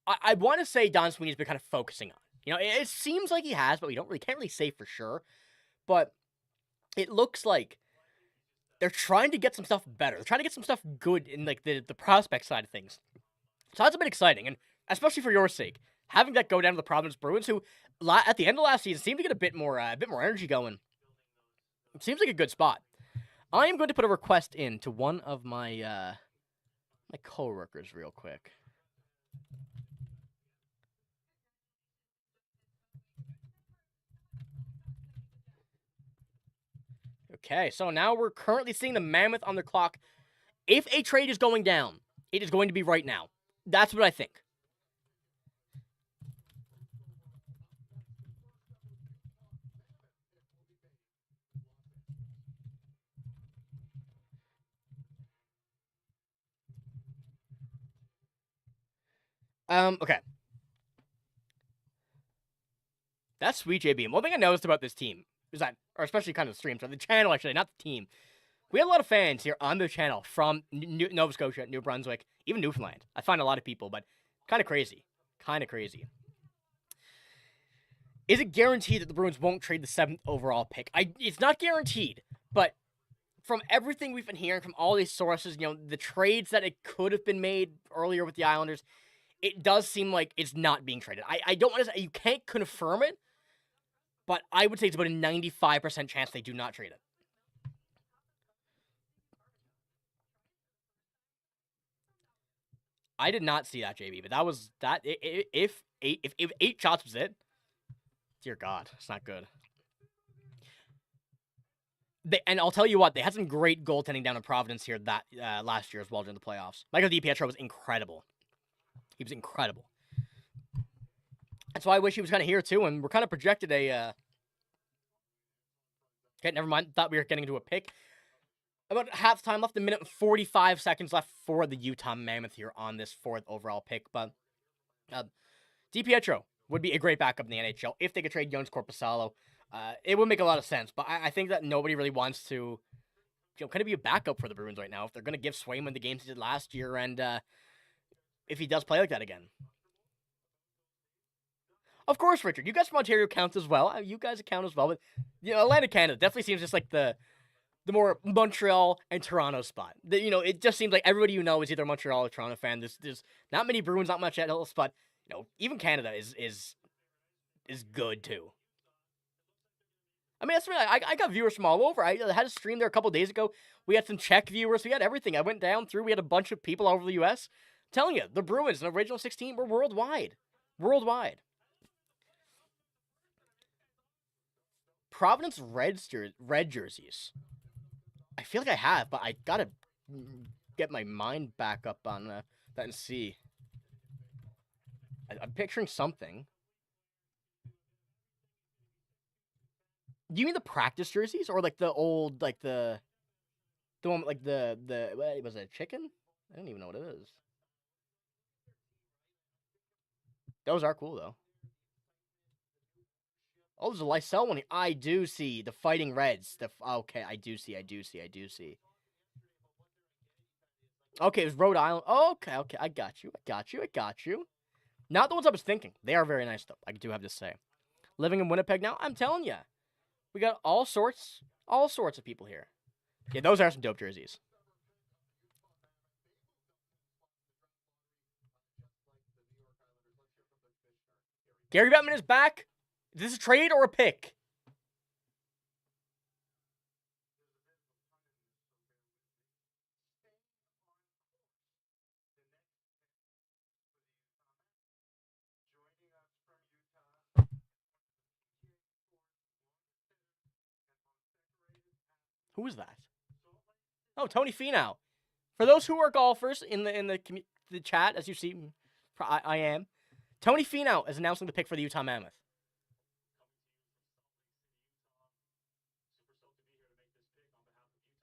I want to say Don Sweeney's been kind of focusing on. You know, it seems like he has, but we can't really say for sure. But it looks like they're trying to get some stuff better. They're trying to get some stuff good in like the prospect side of things. So that's a bit exciting, and especially for your sake, having that go down to the Providence Bruins, who at the end of last season seemed to get a bit more energy going. It seems like a good spot. I am going to put a request in to one of my my coworkers real quick. Okay, so now we're currently seeing the Mammoth on the clock. If a trade is going down, it is going to be right now. That's what I think. Okay. That's sweet, JB. One thing I noticed about this team is that, or especially kind of the streams, or the channel actually, not the team. We have a lot of fans here on the channel from Nova Scotia, New Brunswick, even Newfoundland. I find a lot of people, but kind of crazy. Kind of crazy. Is it guaranteed that the Bruins won't trade the 7th overall pick? It's not guaranteed, but from everything we've been hearing from all these sources, you know, the trades that it could have been made earlier with the Islanders, it does seem like it's not being traded. I don't want to say, you can't confirm it, but I would say it's about a 95% chance they do not trade it. I did not see that, JB, but that was that. If 8 shots was it, dear God, it's not good. And I'll tell you what, they had some great goaltending down in Providence here that last year as well during the playoffs. Michael DiPietro was incredible. He was incredible. That's why I wish he was kind of here too. And we're kind of projected a. Okay, never mind. Thought we were getting into a pick. About half time left, a minute and 45 seconds left for the Utah Mammoth here on this 4th overall pick. But DiPietro would be a great backup in the NHL if they could trade Jones Corpusalo. It would make a lot of sense, but I think that nobody really wants to, kind of be a backup for the Bruins right now if they're going to give Swayman the games he did last year, and if he does play like that again. Of course, Richard, you guys from Ontario count as well. You guys count as well, but Atlantic Canada definitely seems just like the more Montreal and Toronto spot. It just seems like everybody is either a Montreal or Toronto fan. There's not many Bruins, not much else, but even Canada is good too. I mean, that's really, I got viewers from all over. I had a stream there a couple days ago. We had some Czech viewers. We had everything. I went down through. We had a bunch of people all over the U.S. I'm telling you, the Bruins, the original 16, were worldwide. Worldwide. Providence red jerseys. I feel like I have, but I gotta get my mind back up on that and see. I'm picturing something. Do you mean the practice jerseys or like the old, like the one like the what, was it a chicken? I don't even know what it is. Those are cool though. Oh, there's a Lysell one here. I do see the Fighting Reds. Okay, I do see. Okay, it was Rhode Island. Okay, I got you. Not the ones I was thinking. They are very nice though. I do have to say. Living in Winnipeg now, I'm telling you. We got all sorts of people here. Yeah, those are some dope jerseys. Gary Bettman is back. Is this a trade or a pick? Who is that? Oh, Tony Finau. For those who are golfers in the chat, as you see, I am. Tony Finau is announcing the pick for the Utah Mammoth.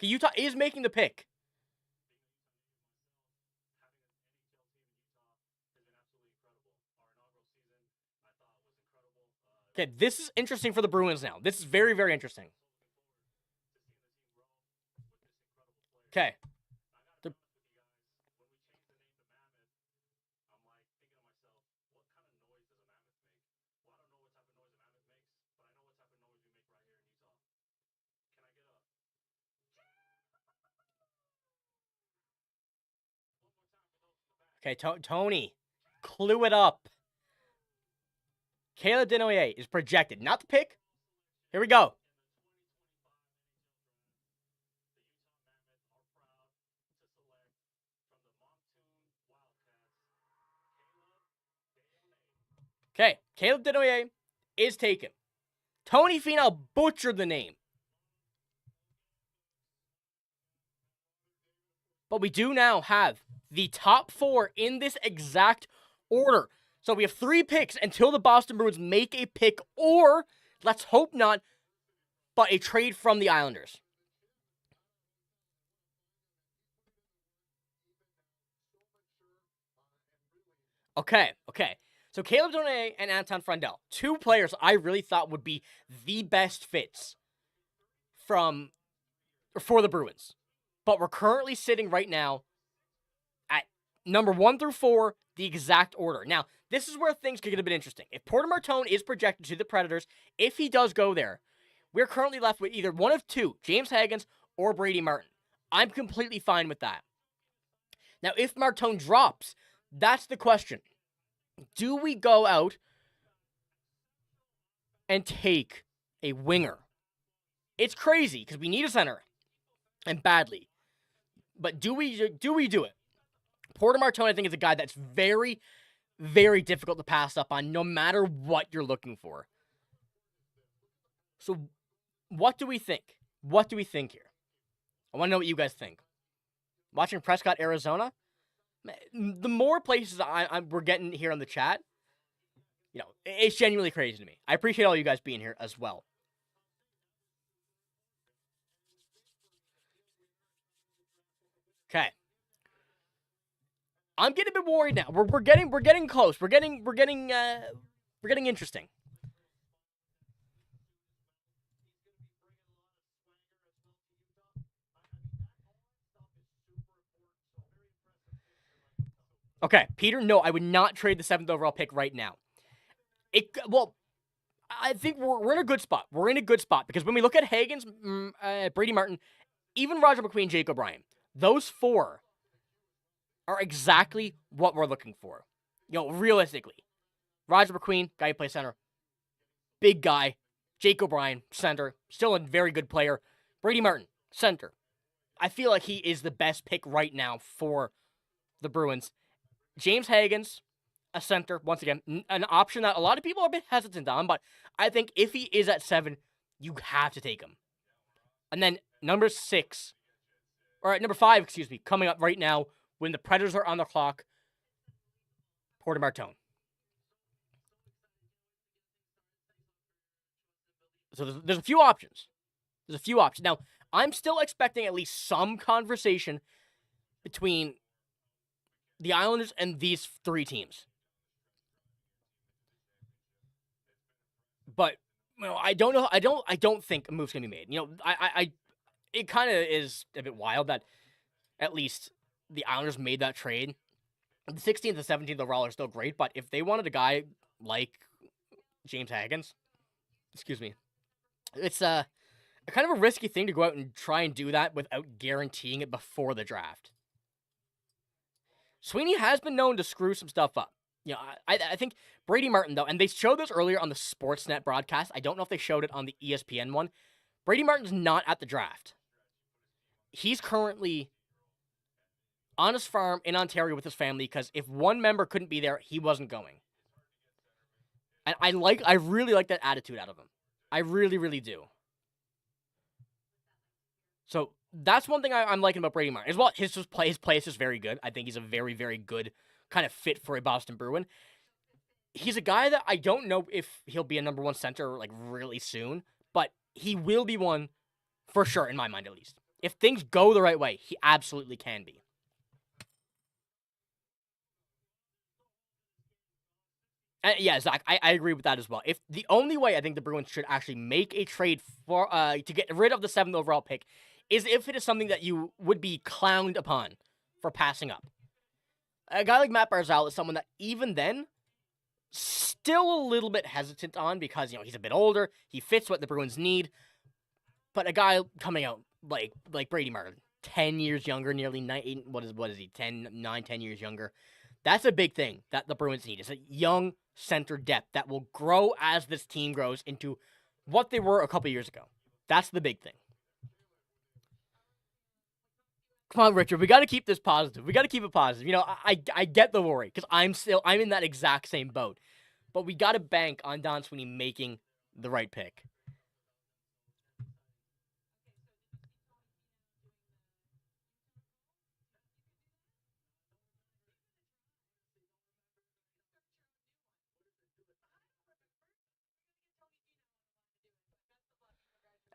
Okay, Utah is making the pick. Okay, this is interesting for the Bruins now. This is very, very interesting. Okay. Okay, Tony, clue it up. Caleb Denoyer is projected, not the pick. Here we go. Okay, Caleb Denoyer is taken. Tony Finau butchered the name. But we do now have the top 4 in this exact order. So we have 3 picks until the Boston Bruins make a pick, or, let's hope not, but a trade from the Islanders. Okay. So Caleb Denoyer and Anton Frandel, 2 players I really thought would be the best fits for the Bruins. But we're currently sitting right now at number 1 through 4, the exact order. Now, this is where things could get a bit interesting. If Porter Martone is projected to the Predators, if he does go there, we're currently left with either one of 2, James Hagens or Brady Martin. I'm completely fine with that. Now, if Martone drops, that's the question. Do we go out and take a winger? It's crazy because we need a center, and badly. But do we do it? Porter Martone, I think, is a guy that's very, very difficult to pass up on, no matter what you're looking for. So, what do we think? What do we think here? I want to know what you guys think. Watching Prescott, Arizona, the more places we're getting here on the chat, it's genuinely crazy to me. I appreciate all you guys being here as well. Okay. I'm getting a bit worried now. We're getting close. We're getting interesting. Okay, Peter, no, I would not trade the 7th overall pick right now. I think we're in a good spot. We're in a good spot because when we look at Hagens, Brady Martin, even Roger McQueen, Jake O'Brien, those 4 are exactly what we're looking for. Realistically. Roger McQueen, guy who plays center. Big guy. Jake O'Brien, center. Still a very good player. Brady Martin, center. I feel like he is the best pick right now for the Bruins. James Hagens, a center. Once again, an option that a lot of people are a bit hesitant on, but I think if he is at 7, you have to take him. And then number 5, coming up right now when the Predators are on the clock, Porter Martone. So there's a few options. Now, I'm still expecting at least some conversation between the Islanders and these 3 teams. But I don't know. I don't think a move's gonna be made. It kind of is a bit wild that at least the Islanders made that trade. The 16th and 17th overall are still great, but if they wanted a guy like James Hagens, it's a kind of a risky thing to go out and try and do that without guaranteeing it before the draft. Sweeney has been known to screw some stuff up. I think Brady Martin, though, and they showed this earlier on the Sportsnet broadcast. I don't know if they showed it on the ESPN one. Brady Martin's not at the draft. He's currently on his farm in Ontario with his family because if one member couldn't be there, he wasn't going. And I really like that attitude out of him. I really, really do. So that's one thing I'm liking about Brady Martin. As well, his play is just very good. I think he's a very, very good kind of fit for a Boston Bruin. He's a guy that I don't know if he'll be a number 1 center really soon, but he will be one for sure, in my mind at least. If things go the right way, he absolutely can be. Yeah, Zach, I agree with that as well. If the only way I think the Bruins should actually make a trade for to get rid of the 7th overall pick is if it is something that you would be clowned upon for passing up. A guy like Matt Barzal is someone that even then, still a little bit hesitant on because, he's a bit older, he fits what the Bruins need, but a guy coming out like Brady Martin, 10 years younger, nearly 9, what is he, 10 years younger. That's a big thing that the Bruins need, is a young center depth that will grow as this team grows into what they were a couple years ago. That's the big thing. Come on, Richard. We got to keep this positive. We got to keep it positive. You know, I get the worry because I'm in that exact same boat. But we got to bank on Don Sweeney making the right pick.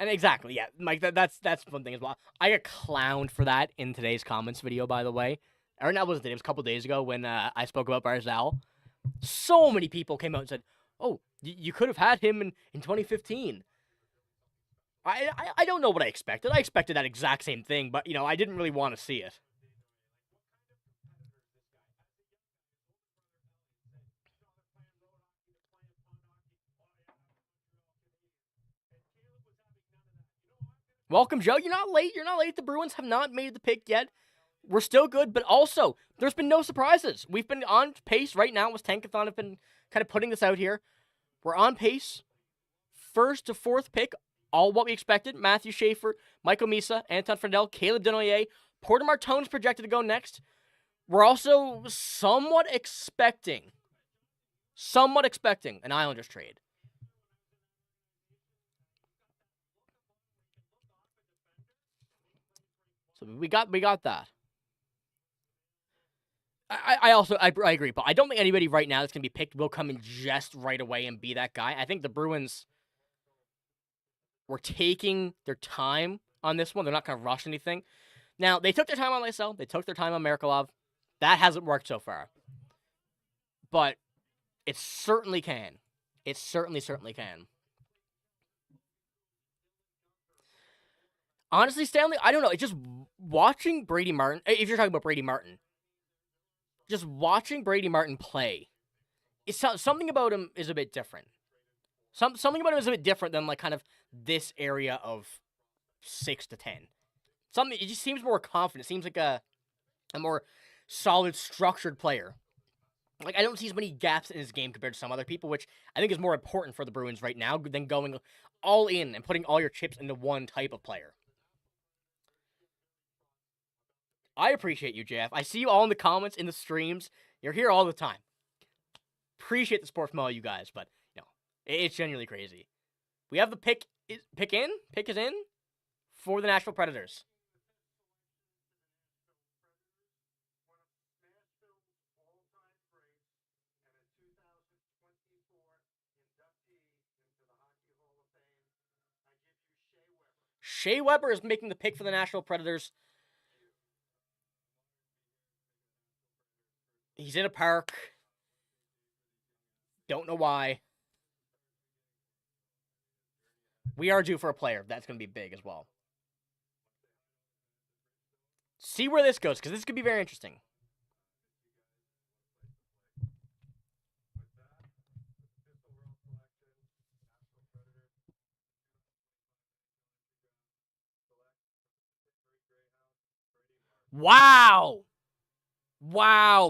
And exactly, yeah, Mike. That's one thing as well. I got clowned for that in today's comments video, by the way. Or that wasn't it. It was a couple days ago when I spoke about Barzal. So many people came out and said, "Oh, you could have had him in 2015." I don't know what I expected. I expected that exact same thing, but I didn't really want to see it. Welcome, Joe. You're not late. You're not late. The Bruins have not made the pick yet. We're still good, but also, there's been no surprises. We've been on pace right now, as Tankathon have been kind of putting this out here. We're on pace. First to fourth pick, all what we expected. Matthew Schaefer, Michael Misa, Anton Friedel, Caleb Denoyer. Porter Martone's projected to go next. We're also somewhat expecting an Islanders trade. So we got that. I agree, but I don't think anybody right now that's going to be picked will come in just right away and be that guy. I think the Bruins were taking their time on this one. They're not going to rush anything. Now, they took their time on Lysell. They took their time on Merkulov. That hasn't worked so far. But it certainly can. It certainly can. Honestly, Stanley, I don't know. It's just watching Brady Martin. If you're talking about Brady Martin, just watching Brady Martin play, something about him is a bit different. Something about him is a bit different than kind of this area of 6 to 10. It just seems more confident. It seems like a more solid, structured player. I don't see as many gaps in his game compared to some other people, which I think is more important for the Bruins right now than going all in and putting all your chips into one type of player. I appreciate you, JF. I see you all in the comments, in the streams. You're here all the time. Appreciate the support from all you guys, but it's genuinely crazy. We have the pick is in for the Nashville Predators. Shea Weber is making the pick for the Nashville Predators. He's in a park. Don't know why. We are due for a player. That's going to be big as well. See where this goes, because this could be very interesting. Wow.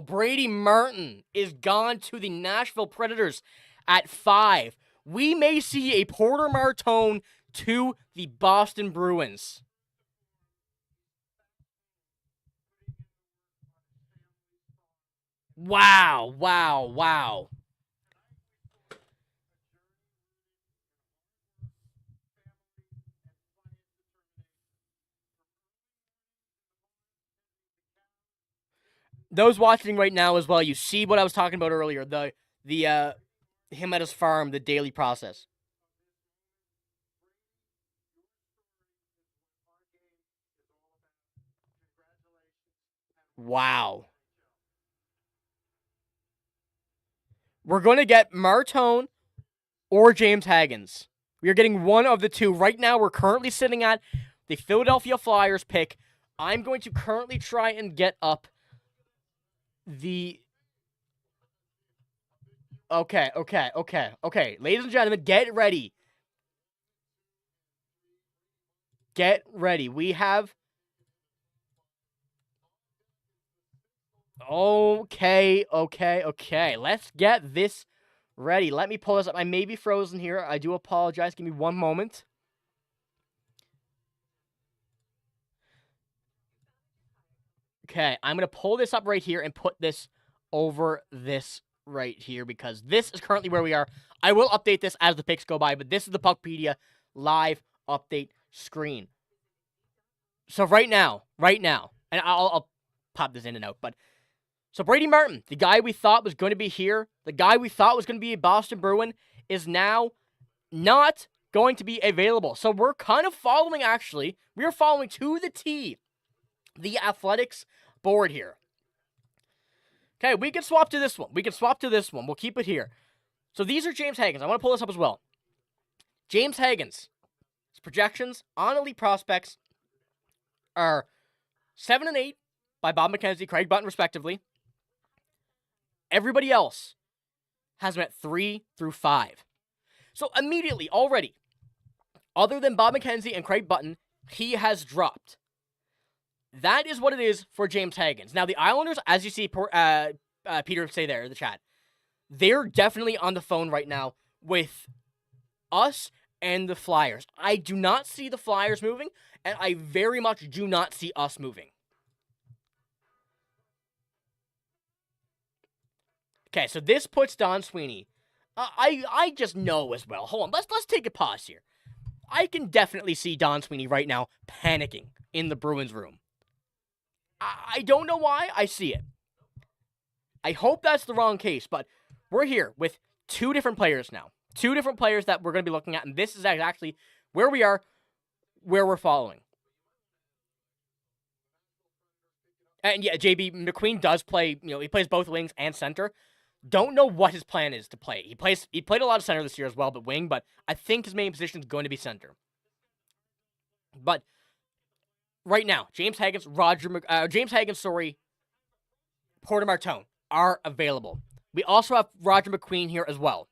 Brady Martin is gone to the Nashville Predators at 5. We may see a Porter Martone to the Boston Bruins. Wow. Those watching right now as well, you see what I was talking about earlier, the him at his farm, the daily process. Wow. We're going to get Martone or James Haggins. We are getting one of the two. Right now, we're currently sitting at the Philadelphia Flyers pick. I'm going to currently try and get up the... Okay. Ladies and gentlemen, get ready. We have Okay. Let's get this ready. Let me pull this up. I may be frozen here. I do apologize. Give me one moment. Okay, I'm going to pull this up right here and put this over this right here because this is currently where we are. I will update this as the picks go by, but this is the Puckpedia live update screen. So right now, and I'll pop this in and out, but so Brady Martin, the guy we thought was going to be here, the guy we thought was going to be a Boston Bruin, is now not going to be available. So we're kind of following, actually, we are following to the T the Athletics board here. Okay, we can swap to this one. We'll keep it here. So these are James Hagen's. I want to pull this up as well. James Hagen's projections on Elite Prospects are 7 and 8 by Bob McKenzie, Craig Button, respectively. Everybody else has them at 3 through 5. So immediately, already, other than Bob McKenzie and Craig Button, he has dropped. That is what it is for James Hagen's. Now, the Islanders, as you see Peter say there in the chat, they're definitely on the phone right now with us and the Flyers. I do not see the Flyers moving, and I very much do not see us moving. Okay, so this puts Don Sweeney. I just know as well. Hold on, let's take a pause here. I can definitely see Don Sweeney right now panicking in the Bruins room. I don't know why. I see it. I hope that's the wrong case, but we're here with two different players now. Two different players that we're going to be looking at, and this is actually where we are, where we're following. And yeah, JB McQueen does play, he plays both wings and center. Don't know what his plan is to play. He played a lot of center this year as well, but wing, but I think his main position is going to be center. But right now, James Hagen's, Porter Martone are available. We also have Roger McQueen here as well.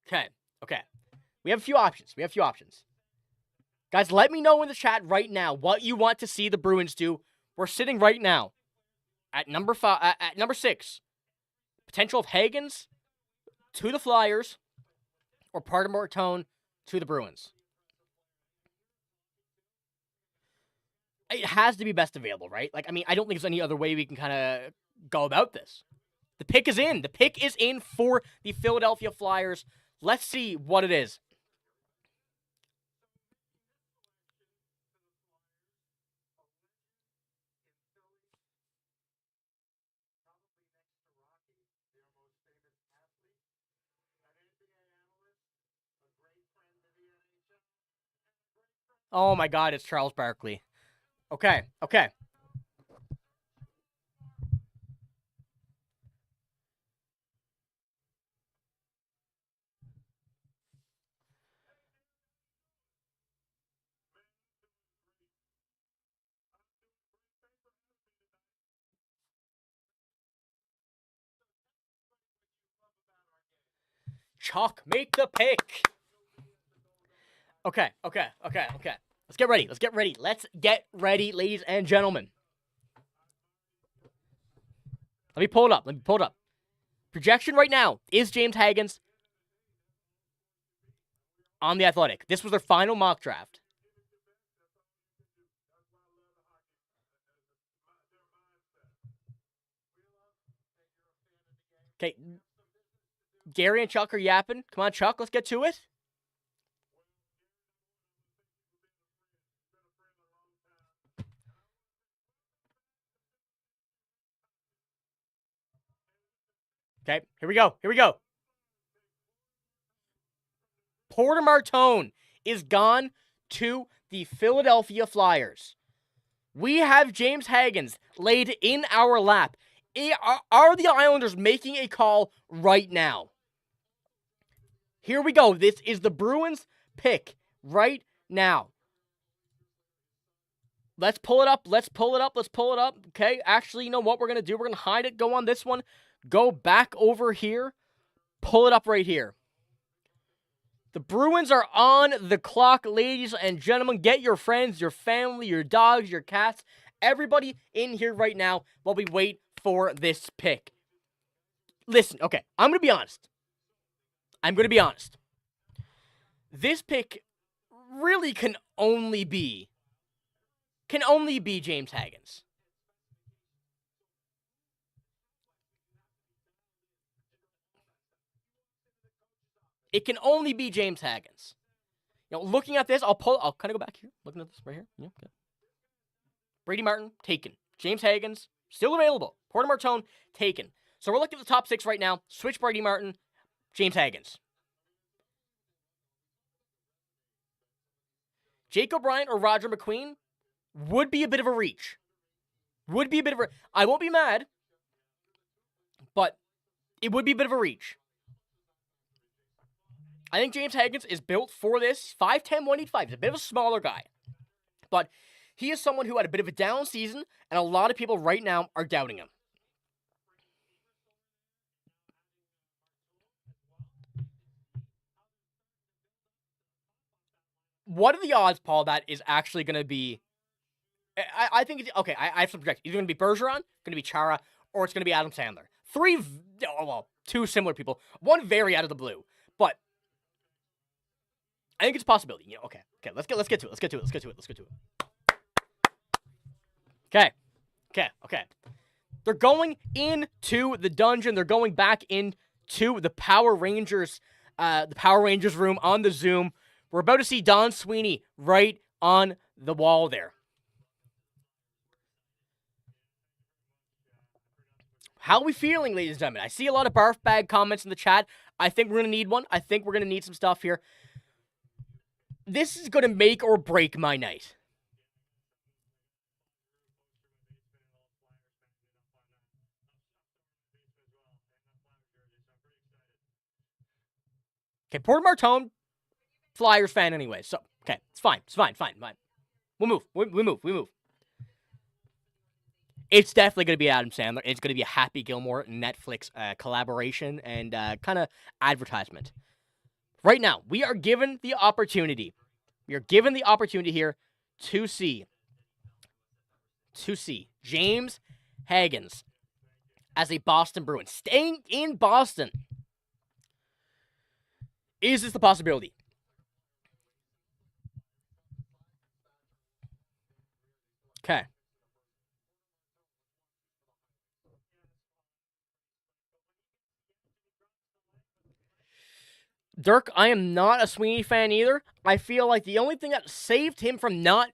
Okay. We have a few options. Guys, let me know in the chat right now what you want to see the Bruins do. We're sitting right now at number 6. Potential of Hagen's to the Flyers or Porter Martone to the Bruins. It has to be best available, right? I don't think there's any other way we can kind of go about this. The pick is in. The pick is in for the Philadelphia Flyers. Let's see what it is. Oh my God, it's Charles Barkley. Okay. Chuck, make the pick. Okay. Let's get ready, ladies and gentlemen. Let me pull it up. Projection right now is James Hagen's on The Athletic. This was their final mock draft. Okay. Gary and Chuck are yapping. Come on, Chuck, let's get to it. Okay, here we go. Porter Martone is gone to the Philadelphia Flyers. We have James Hagen's laid in our lap. Are the Islanders making a call right now? Here we go. This is the Bruins pick right now. Let's pull it up. Okay, actually, you know what we're going to do? We're going to hide it. Go on this one. Go back over here. Pull it up right here. The Bruins are on the clock, ladies and gentlemen. Get your friends, your family, your dogs, your cats, everybody in here right now while we wait for this pick. Listen, okay, I'm going to be honest. This pick really can only be James Hagens. It can only be James Hagens. You know, looking at this, I'll kind of go back here. Looking at this right here. Yeah, okay. Brady Martin, taken. James Hagens, still available. Porter Martone, taken. So we're looking at the top 6 right now. Switch Brady Martin, James Hagens. Jake O'Brien or Roger McQueen would be a bit of a reach. I won't be mad, but it would be a bit of a reach. I think James Hagens is built for this. 5'10", 185. He's a bit of a smaller guy. But he is someone who had a bit of a down season, and a lot of people right now are doubting him. What are the odds, Paul, that is actually going to be... I think... Okay, I have some projections. Either going to be Bergeron, going to be Chara, or it's going to be Adam Sandler. 2 similar people. One very out of the blue. But I think it's a possibility. You know, okay, let's get to it. Okay. They're going into the dungeon. They're going back into the Power Rangers room on the Zoom. We're about to see Don Sweeney right on the wall there. How are we feeling, ladies and gentlemen? I see a lot of barf bag comments in the chat. I think we're going to need one. I think we're going to need some stuff here. This is going to make or break my night. Okay, Porter Martone, Flyers fan anyway. So, okay, it's fine. We'll move. It's definitely going to be Adam Sandler. It's going to be a Happy Gilmore Netflix collaboration and kind of advertisement. Right now, we are given the opportunity. We are given the opportunity here to see James Hagens as a Boston Bruin. Staying in Boston. Is this the possibility? Okay. Dirk, I am not a Sweeney fan either. I feel like the only thing that saved him from not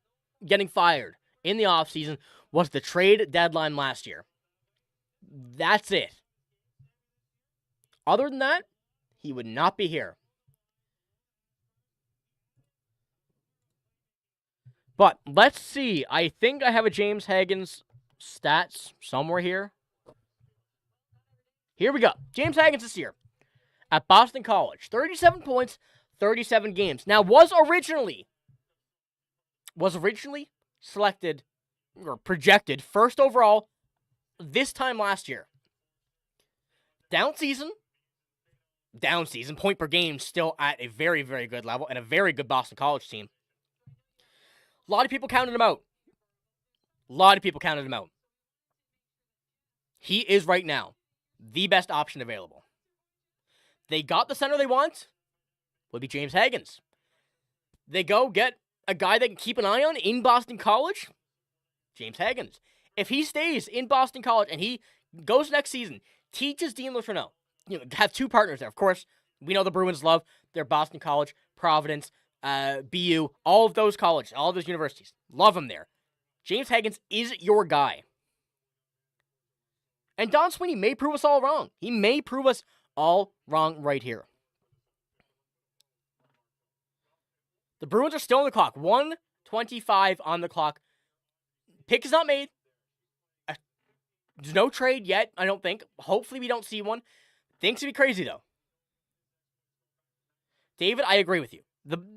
getting fired in the offseason was the trade deadline last year. That's it. Other than that, he would not be here. But let's see. I think I have a James Hagens stats somewhere here. Here we go. James Hagens this year at Boston College. 37 points, 37 games. Now, was originally selected or projected first overall this time last year. Down season, point per game still at a very, very good level and a very good Boston College team. A lot of people counted him out. He is right now the best option available. They got the center they want. Would be James Hagens. They go get a guy they can keep an eye on in Boston College. James Hagens. If he stays in Boston College and he goes next season, teaches Dean Letourneau, have 2 partners there. Of course, we know the Bruins love their Boston College, Providence, BU, all of those colleges, all of those universities. Love them there. James Hagens is your guy. And Don Sweeney may prove us all wrong. He may prove us all wrong right here. The Bruins are still on the clock. 1:25 on the clock. Pick is not made. There's no trade yet, I don't think. Hopefully we don't see one. Things would be crazy, though. David, I agree with you.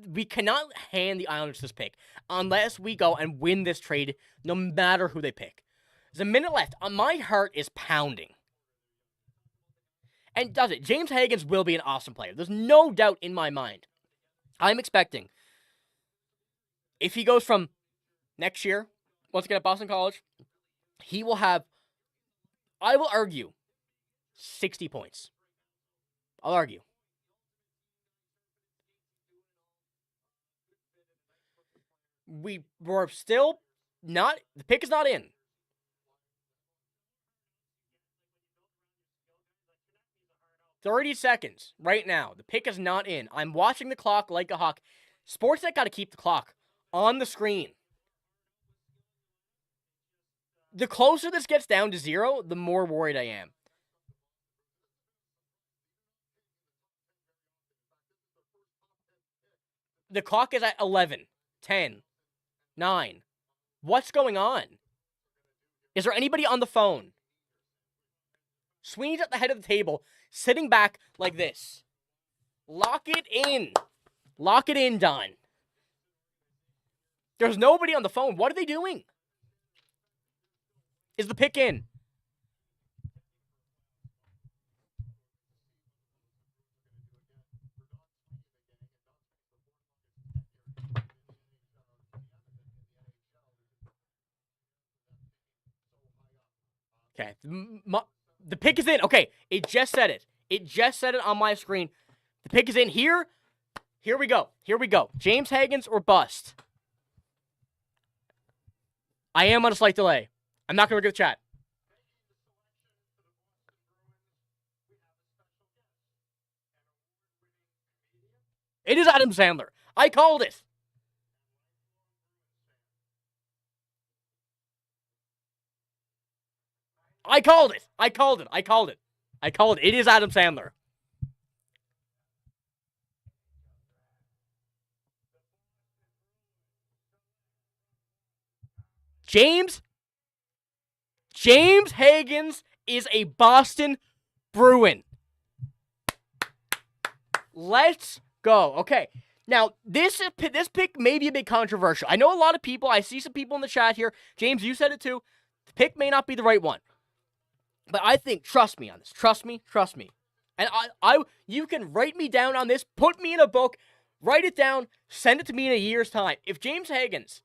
We cannot hand the Islanders this pick unless we go and win this trade, no matter who they pick. There's a minute left. My heart is pounding. And does it? James Hagens will be an awesome player. There's no doubt in my mind. I'm expecting, if he goes from next year, once again at Boston College, he will have, I will argue, 60 points. I'll argue. We're still not, the pick is not in. "30 seconds right now. The pick is not in. I'm watching the clock like a hawk. Sportsnet got to keep the clock on the screen. The closer this gets down to 0, the more worried I am. The clock is at 11, 10, 9. What's going on? Is there anybody on the phone? Sweeney's at the head of the table, sitting back like this. Lock it in. Lock it in, Don. There's nobody on the phone. What are they doing? Is the pick in? Okay. The pick is in. Okay, it just said it. It just said it on my screen. The pick is in here. Here we go. Here we go. James Hagens or bust. I am on a slight delay. I'm not going to look at the chat. It is Adam Sandler. I called it. I called it. I called it. I called it. I called it. It is Adam Sandler. James Hagens is a Boston Bruin. Let's go. Okay. Now, this pick may be a bit controversial. I know a lot of people. I see some people in the chat here. James, you said it too. The pick may not be the right one. But I think, trust me on this. Trust me. And you can write me down on this. Put me in a book. Write it down. Send it to me in a year's time. If James Hagens,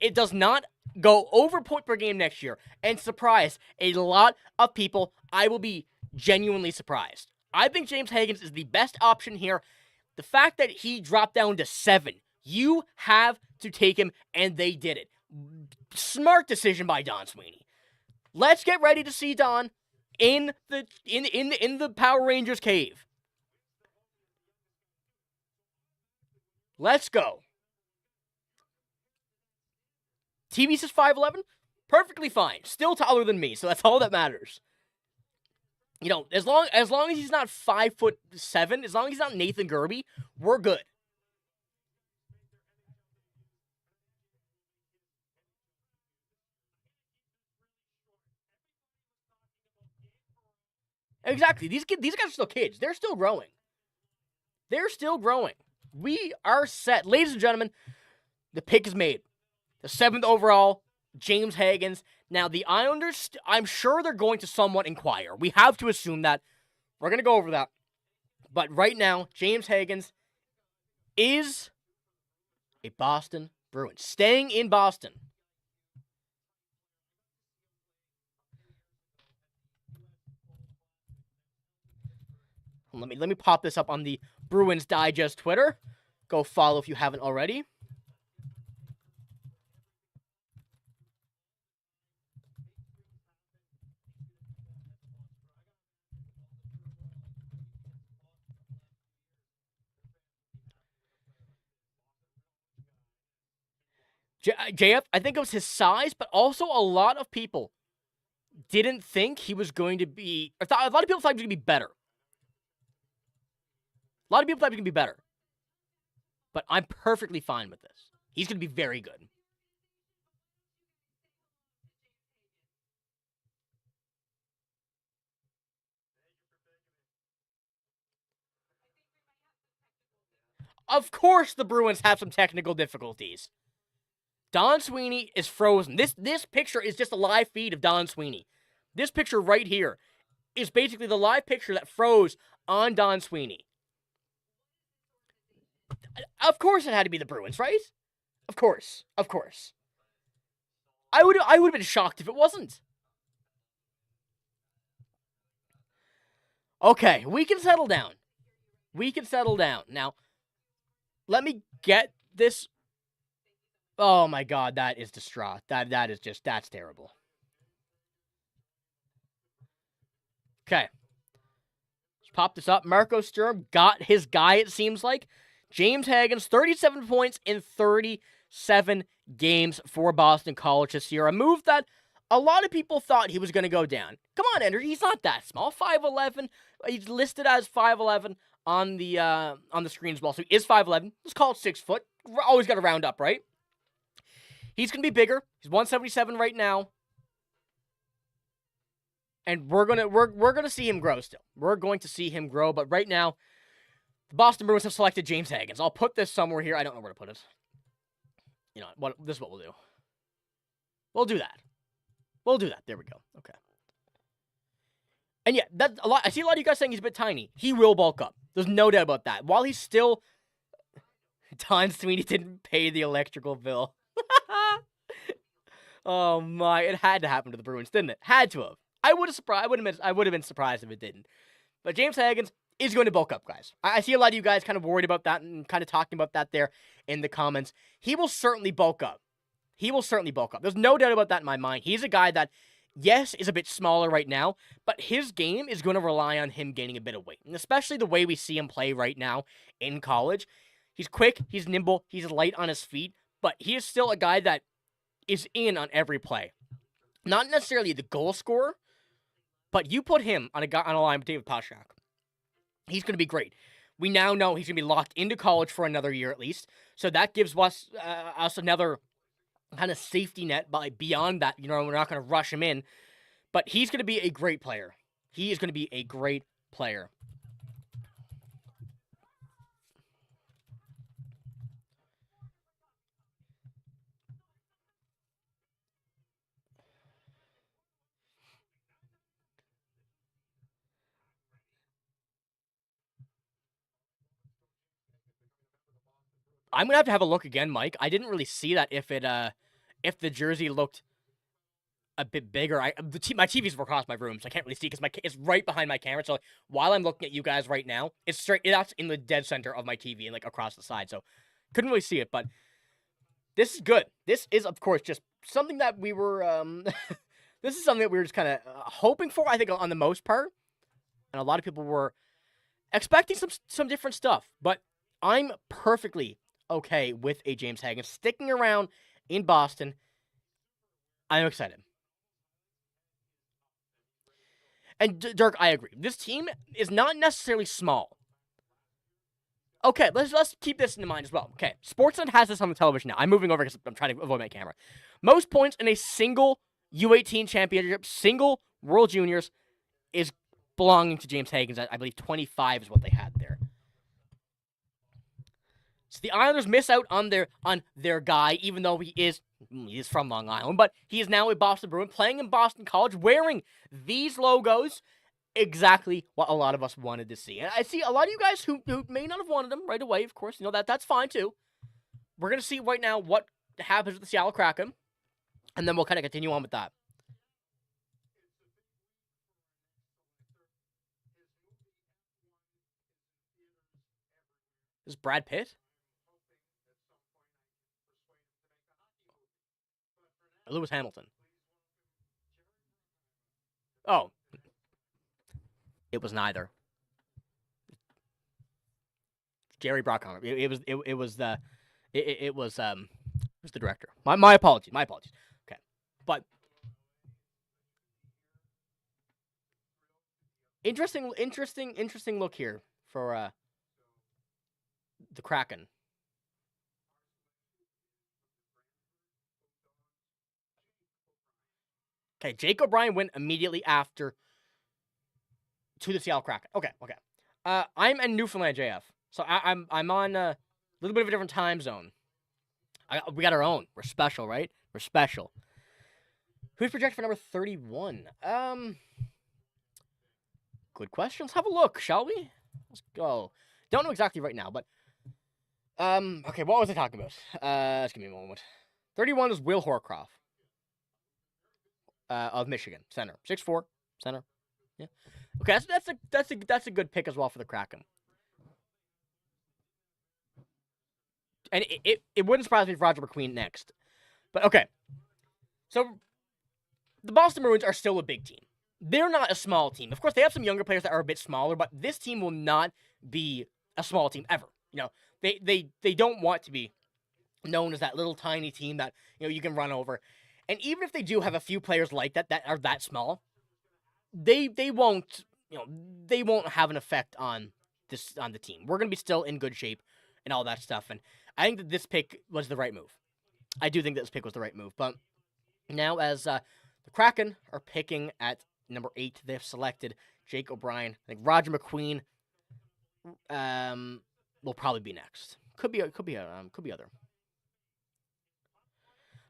it does not go over point per game next year and surprise a lot of people, I will be genuinely surprised. I think James Hagens is the best option here. The fact that he dropped down to 7, you have to take him, and they did it. Smart decision by Don Sweeney. Let's get ready to see Don in the Power Rangers cave. Let's go. TV says 5'11", perfectly fine. Still taller than me, so that's all that matters. You know, as long as he's not 5'7", as long as he's not Nathan Gerby, we're good. Exactly. These guys are still kids. They're still growing. We are set. Ladies and gentlemen, the pick is made. The 7th overall, James Hagens. Now, the Islanders, I'm sure they're going to somewhat inquire. We have to assume that. We're going to go over that. But right now, James Hagens is a Boston Bruin. Staying in Boston. Let me pop this up on the Bruins Digest Twitter. Go follow if you haven't already. JF, I think it was his size, but also a lot of people didn't think he was going to be, a lot of people thought he was going to be better. A lot of people thought he was going to be better. But I'm perfectly fine with this. He's going to be very good. Of course the Bruins have some technical difficulties. Don Sweeney is frozen. This picture is just a live feed of Don Sweeney. This picture right here is basically the live picture that froze on Don Sweeney. Of course it had to be the Bruins, right? Of course. I would have been shocked if it wasn't. Okay, we can settle down. Now, let me get this. Oh my god, that is distraught. That's terrible. Okay. Let's pop this up. Marco Sturm got his guy, it seems like. James Hagen's 37 points in 37 games for Boston College this year. A move that a lot of people thought he was going to go down. Come on, Ender. He's not that small. 5'11". He's listed as 5'11" on the screen as well. So he is 5'11". Let's call it 6 foot. We're always got to round up, right? He's going to be bigger. He's 177 right now. And we're gonna see him grow still. We're going to see him grow, but right now, the Boston Bruins have selected James Hagens. I'll put this somewhere here. I don't know where to put it. You know, this is what we'll do. We'll do that. There we go. Okay. And yeah, that's a lot. I see a lot of you guys saying he's a bit tiny. He will bulk up. There's no doubt about that. While he's still... Don Sweeney didn't pay the electrical bill. Oh my, it had to happen to the Bruins, didn't it? Had to have. I would have been surprised if it didn't. But James Hagens is going to bulk up, guys. I see a lot of you guys kind of worried about that and kind of talking about that there in the comments. He will certainly bulk up. There's no doubt about that in my mind. He's a guy that, yes, is a bit smaller right now, but his game is going to rely on him gaining a bit of weight. And especially the way we see him play right now in college. He's quick, he's nimble, he's light on his feet, but he is still a guy that is in on every play. Not necessarily the goal scorer, but you put him on a line with David Pastrnak. He's going to be great. We now know he's going to be locked into college for another year at least. So that gives us another kind of safety net beyond that. You know, we're not going to rush him in. But he's going to be a great player. He is going to be a great player. I'm going to have a look again, Mike. I didn't really see that if the jersey looked a bit bigger. My TV's across my room, so I can't really see because it's right behind my camera. So while I'm looking at you guys right now, that's in the dead center of my TV and like across the side. So couldn't really see it, but this is good. This is, of course, just something that we were this is something that we were just kind of hoping for, I think, on the most part. And a lot of people were expecting some different stuff, but I'm perfectly okay with a James Hagens sticking around in Boston. I'm excited. And Dirk, I agree. This team is not necessarily small. Okay, let's keep this in mind as well. Okay, Sportsnet has this on the television now. I'm moving over because I'm trying to avoid my camera. Most points in a single U18 championship, single World Juniors, is belonging to James Hagens. I believe 25 is what they had there. So the Islanders miss out on their guy, even though he is from Long Island, but he is now a Boston Bruin, playing in Boston College, wearing these logos, exactly what a lot of us wanted to see. And I see a lot of you guys who may not have wanted them right away, of course, you know, that's fine too. We're going to see right now what happens with the Seattle Kraken, and then we'll kind of continue on with that. This is Brad Pitt? Lewis Hamilton. Oh. It was neither. Jerry Bruckheimer. Who's the director? My apologies. Okay. But interesting look here for the Kraken. Okay, Jake O'Brien went immediately after to the Seattle Kraken. Okay. I'm in Newfoundland, JF. So I'm on a little bit of a different time zone. We got our own. We're special, right? We're special. Who's projected for number 31? Good question. Let's have a look, shall we? Let's go. Don't know exactly right now, but Okay, what was I talking about? Just give me a moment. 31 is Will Horcroft. Of Michigan, center. 6'4", center. Yeah. Okay, that's a good pick as well for the Kraken. And it wouldn't surprise me if Roger McQueen next. But okay. So the Boston Bruins are still a big team. They're not a small team. Of course, they have some younger players that are a bit smaller, but this team will not be a small team ever. You know, they don't want to be known as that little tiny team that, you know, you can run over. And even if they do have a few players like that are that small, they won't, you know, they won't have an effect on the team. We're gonna be still in good shape and all that stuff. And I think that this pick was the right move. I do think that this pick was the right move. But now, as the Kraken are picking at number 8, they've selected Jake O'Brien. I think Roger McQueen will probably be next. Could be other.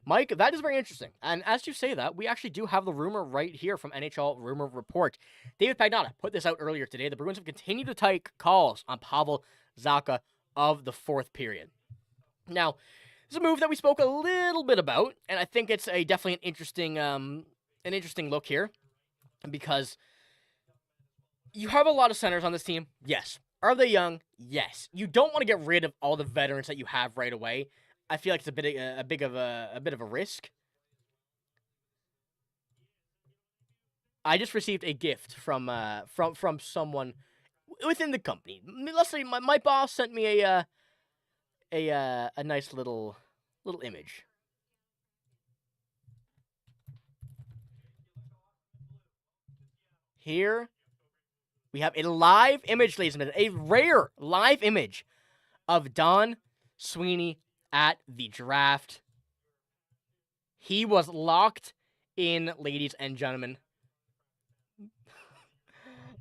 Mike, that is very interesting. And as you say that, we actually do have the rumor right here from NHL Rumor Report. David Pastrnak put this out earlier today. The Bruins have continued to take calls on Pavel Zacha of the 4th period. Now, it's a move that we spoke a little bit about, and I think it's definitely an interesting look here, because you have a lot of centers on this team. Yes. Are they young? Yes. You don't want to get rid of all the veterans that you have right away. I feel like it's a bit of a risk. I just received a gift from someone within the company. Let's say my boss sent me a nice little image. Here we have a live image, ladies and gentlemen, a rare live image of Don Sweeney at the draft. He was locked in, ladies and gentlemen.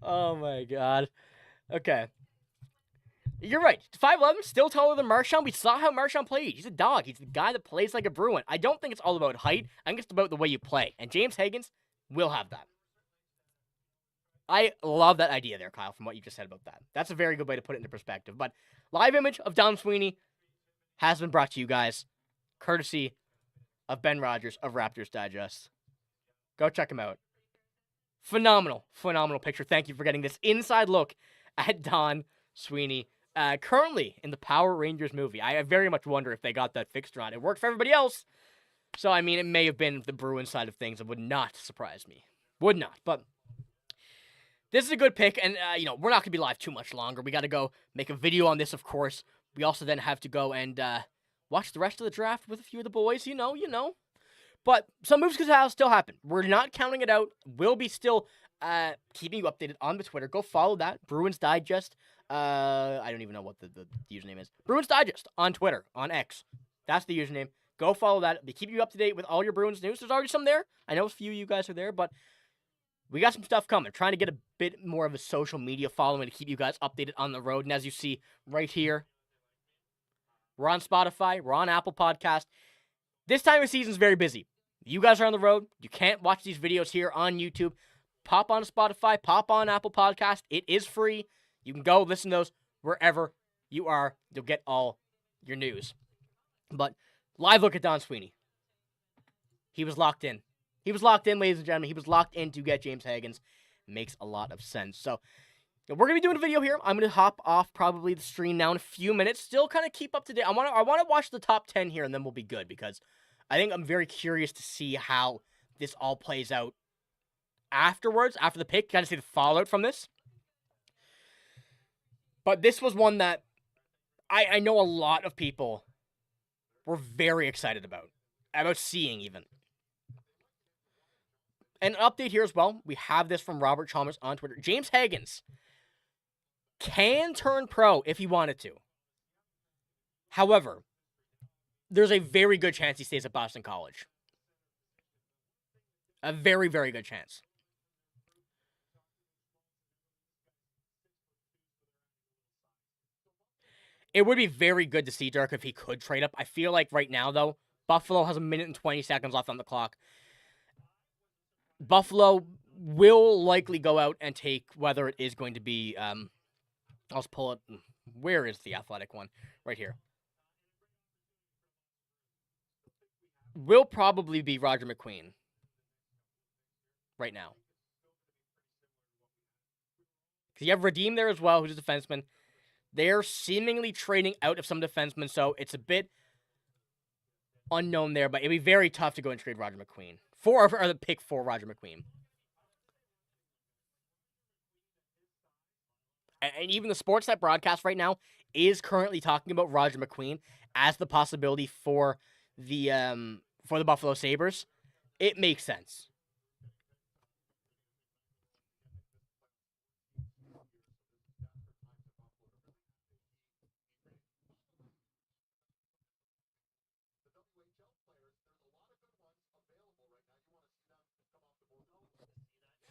Oh my god. Okay. You're right. 5'11", still taller than Marchand. We saw how Marchand played. He's a dog. He's the guy that plays like a Bruin. I don't think it's all about height. I think it's about the way you play. And James Higgins will have that. I love that idea there, Kyle, from what you just said about that. That's a very good way to put it into perspective. But live image of Don Sweeney has been brought to you guys courtesy of Ben Rogers of Raptors Digest. Go check him out. Phenomenal picture. Thank you for getting this inside look at Don Sweeney. Currently in the Power Rangers movie. I very much wonder if they got that fixed or not. It worked for everybody else. So, I mean, it may have been the Bruins side of things. It would not surprise me. Would not. But this is a good pick. And, you know, we're not going to be live too much longer. We got to go make a video on this, of course. We also then have to go and watch the rest of the draft with a few of the boys. You know. But some moves could still happen. We're not counting it out. We'll be still keeping you updated on the Twitter. Go follow that. Bruins Digest. I don't even know what the username is. Bruins Digest on Twitter, on X. That's the username. Go follow that. They keep you up to date with all your Bruins news. There's already some there. I know a few of you guys are there, but we got some stuff coming. Trying to get a bit more of a social media following to keep you guys updated on the road. And as you see right here, we're on Spotify. We're on Apple Podcast. This time of season is very busy. You guys are on the road. You can't watch these videos here on YouTube. Pop on Spotify. Pop on Apple Podcast. It is free. You can go listen to those wherever you are. You'll get all your news. But live look at Don Sweeney. He was locked in. He was locked in, ladies and gentlemen. He was locked in to get James Higgins. Makes a lot of sense. So, we're going to be doing a video here. I'm going to hop off probably the stream now in a few minutes. Still kind of keep up to date. I want to watch the top 10 here, and then we'll be good, because I think I'm very curious to see how this all plays out afterwards, after the pick. Kind of see the fallout from this. But this was one that I know a lot of people were very excited about seeing even. And an update here as well. We have this from Robert Chalmers on Twitter. James Higgins can turn pro if he wanted to. However, there's a very good chance he stays at Boston College. A very, very good chance. It would be very good to see Dirk if he could trade up. I feel like right now, though, Buffalo has 1 minute and 20 seconds left on the clock. Buffalo will likely go out and take whether it is going to be, I'll just pull it. Where is the Athletic one? Right here. will probably be Roger McQueen right now. Because you have Redeem there as well, who's a defenseman. They're seemingly trading out of some defensemen, so it's a bit unknown there, but it'd be very tough to go and trade Roger McQueen. Or the pick for Roger McQueen. And even the Sportsnet broadcast right now is currently talking about Roger McQueen as the possibility for the Buffalo Sabres. It makes sense.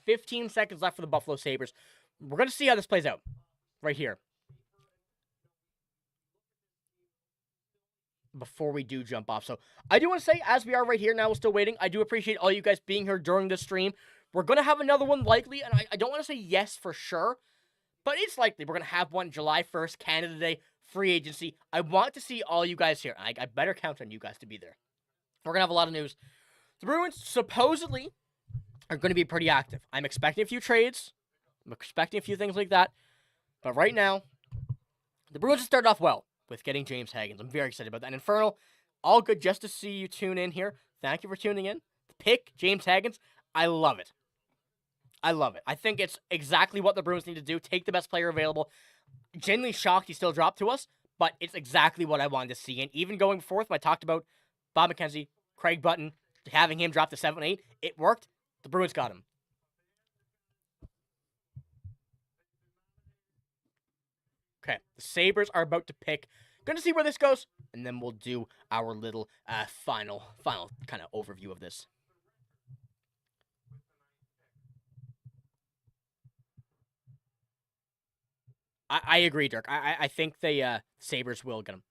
$15 seconds left for the Buffalo Sabres. We're going to see how this plays out right here. Before we do jump off. So I do want to say, as we are right here now, we're still waiting. I do appreciate all you guys being here during the stream. We're going to have another one likely, and I don't want to say yes for sure, but it's likely. We're going to have one July 1st, Canada Day, free agency. I want to see all you guys here. I better count on you guys to be there. We're going to have a lot of news. The Bruins supposedly are going to be pretty active. I'm expecting a few trades. I'm expecting a few things like that. But right now, the Bruins have started off well with getting James Hagens. I'm very excited about that. And Infernal, all good just to see you tune in here. Thank you for tuning in. The pick, James Hagens, I love it. I love it. I think it's exactly what the Bruins need to do. Take the best player available. Genuinely shocked he still dropped to us, but it's exactly what I wanted to see. And even going forth, when I talked about Bob McKenzie, Craig Button, having him drop to 7-8, it worked. The Bruins got him. Okay, the Sabres are about to pick. Going to see where this goes, and then we'll do our little final kind of overview of this. I agree, Dirk. I think the Sabres will get him.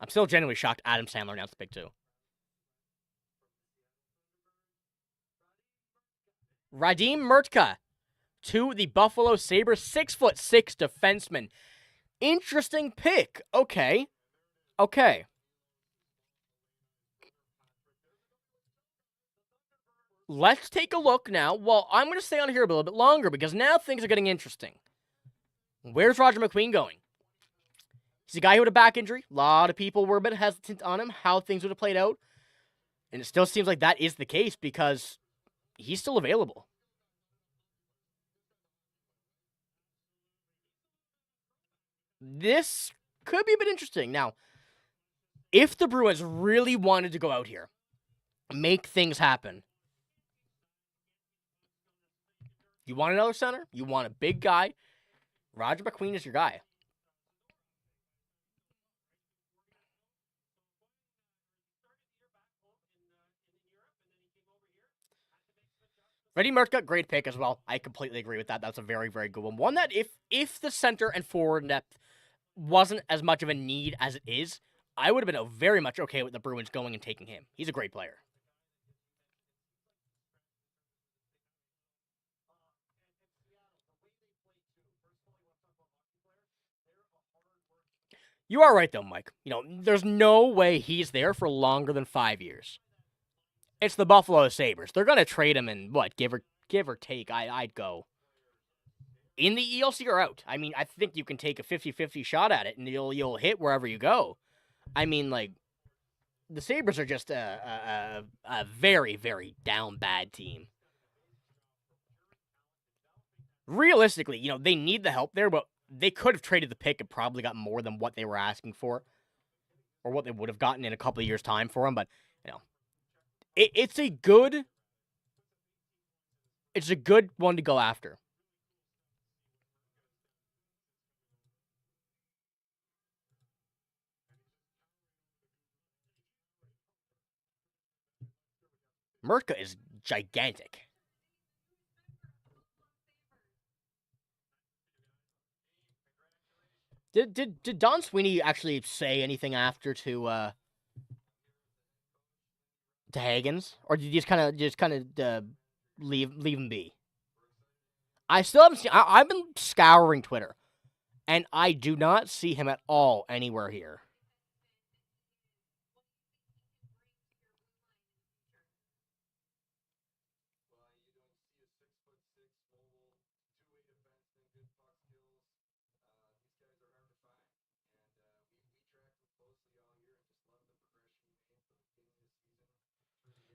I'm still genuinely shocked Adam Sandler announced the pick too. Radim Murtka to the Buffalo Sabres, 6'6" defenseman. Interesting pick. Okay. Let's take a look now. Well, I'm going to stay on here a little bit longer because now things are getting interesting. Where's Roger McQueen going? He's a guy who had a back injury. A lot of people were a bit hesitant on him, how things would have played out. And it still seems like that is the case because he's still available. This could be a bit interesting. Now, if the Bruins really wanted to go out here, make things happen, you want another center? You want a big guy? Roger McQueen is your guy. Freddie Murtka, great pick as well. I completely agree with that. That's a very, very good one. One that if the center and forward depth wasn't as much of a need as it is, I would have been very much okay with the Bruins going and taking him. He's a great player. You are right, though, Mike. There's no way he's there for longer than 5 years. It's the Buffalo Sabres. They're going to trade him in, give or take, I'd go in the ELC or out. I mean, I think you can take a 50-50 shot at it, and you'll hit wherever you go. I mean, the Sabres are just a very, very down bad team. Realistically, they need the help there, but they could have traded the pick and probably got more than what they were asking for, or what they would have gotten in a couple of years' time for him. But it's a good one to go after. Murtka is gigantic. Did Don Sweeney actually say anything after to Hagens, or did you just kind of leave him be? I still haven't seen. I've been scouring Twitter. And I do not see him at all anywhere here.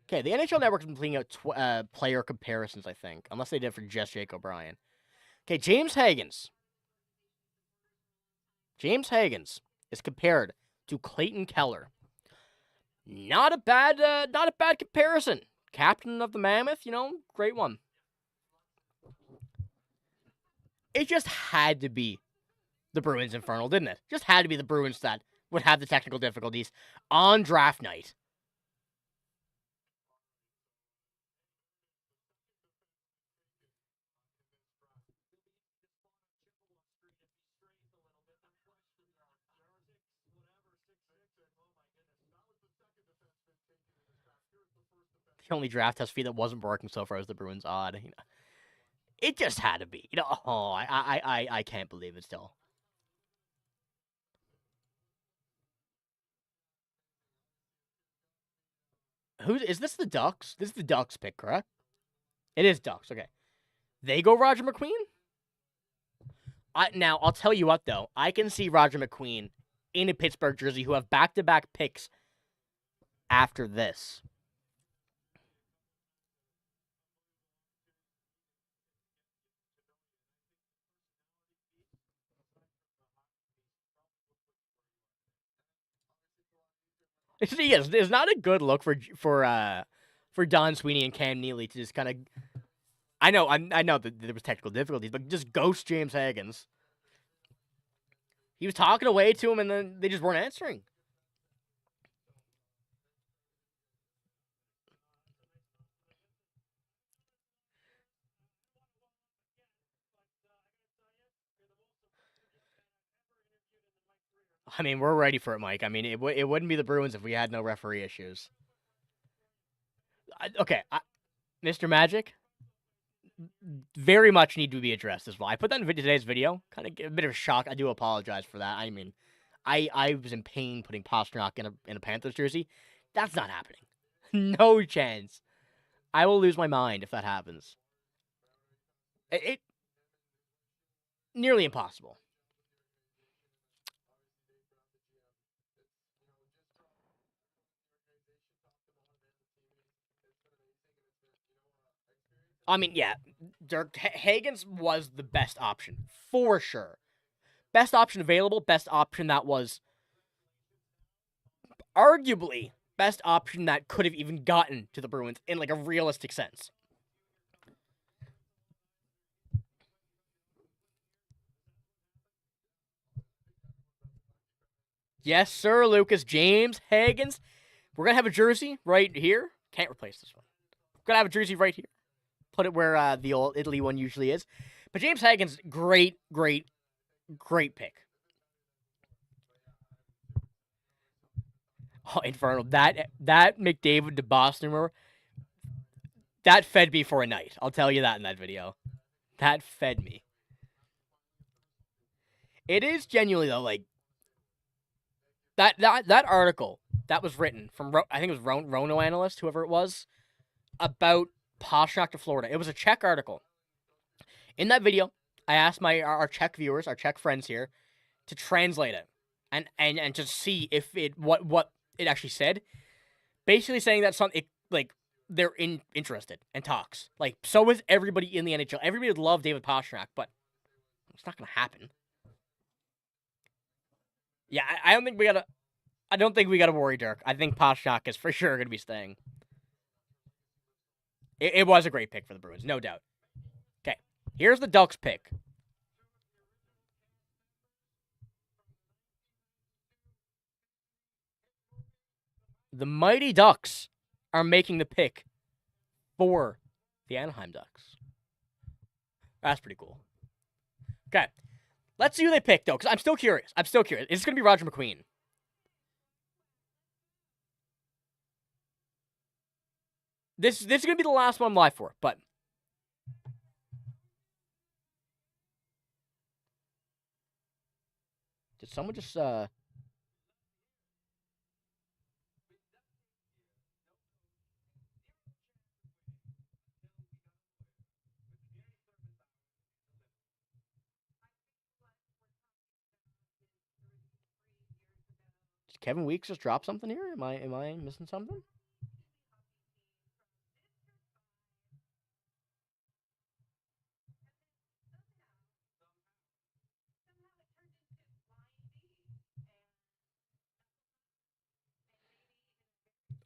Okay, the NHL Network has been putting out player comparisons, I think. Unless they did for just Jake O'Brien. Okay, James Higgins. James Higgins is compared to Clayton Keller. Not a bad comparison. Captain of the Mammoth, great one. It just had to be the Bruins Infernal, didn't it? Just had to be the Bruins that would have the technical difficulties on draft night. The only draft test fee that wasn't working so far was the Bruins odd. It just had to be. I can't believe it still. Is this the Ducks? This is the Ducks pick, correct? It is Ducks, okay. They go Roger McQueen? Now, I'll tell you what, though. I can see Roger McQueen in a Pittsburgh jersey who have back-to-back picks after this. Yes, it's not a good look for Don Sweeney and Cam Neely to just kind of. I know that there was technical difficulties, but just ghost James Higgins. He was talking away to him, and then they just weren't answering. I mean, we're ready for it, Mike. I mean, it wouldn't be the Bruins if we had no referee issues. Mr. Magic, very much need to be addressed as well. I put that in today's video. Kind of a bit of a shock. I do apologize for that. I mean, I was in pain putting Pastrnak in a Panthers jersey. That's not happening. No chance. I will lose my mind if that happens. It nearly impossible. I mean, yeah, Dirk Higgins was the best option for sure. Best option available, best option that was arguably best option that could have even gotten to the Bruins in like a realistic sense. Yes, sir, Lucas. James Higgins. We're going to have a jersey right here. Can't replace this one. We're going to have a jersey right here. Put it where the old Italy one usually is. But James Higgins, great pick. Oh, Infernal. That McDavid to Boston rumor, that fed me for a night. I'll tell you that in that video. That fed me. It is genuinely, though, like, that article that was written from, I think it was Rono analyst, whoever it was, about Pastrnak to Florida. It was a Czech article. In that video, I asked our Czech viewers, our Czech friends here, to translate it and to see if what it actually said. Basically saying that they're interested and talks. Like, so is everybody in the NHL. Everybody would love David Pastrnak, but it's not gonna happen. Yeah, I don't think we gotta worry, Dirk. I think Pastrnak is for sure gonna be staying. It was a great pick for the Bruins, no doubt. Okay, here's the Ducks pick. The Mighty Ducks are making the pick for the Anaheim Ducks. That's pretty cool. Okay, let's see who they pick, though, because I'm still curious. Is this going to be Roger McQueen? This is going to be the last one I'm live for, but... Did someone just, Did Kevin Weeks just drop something here? Am I missing something?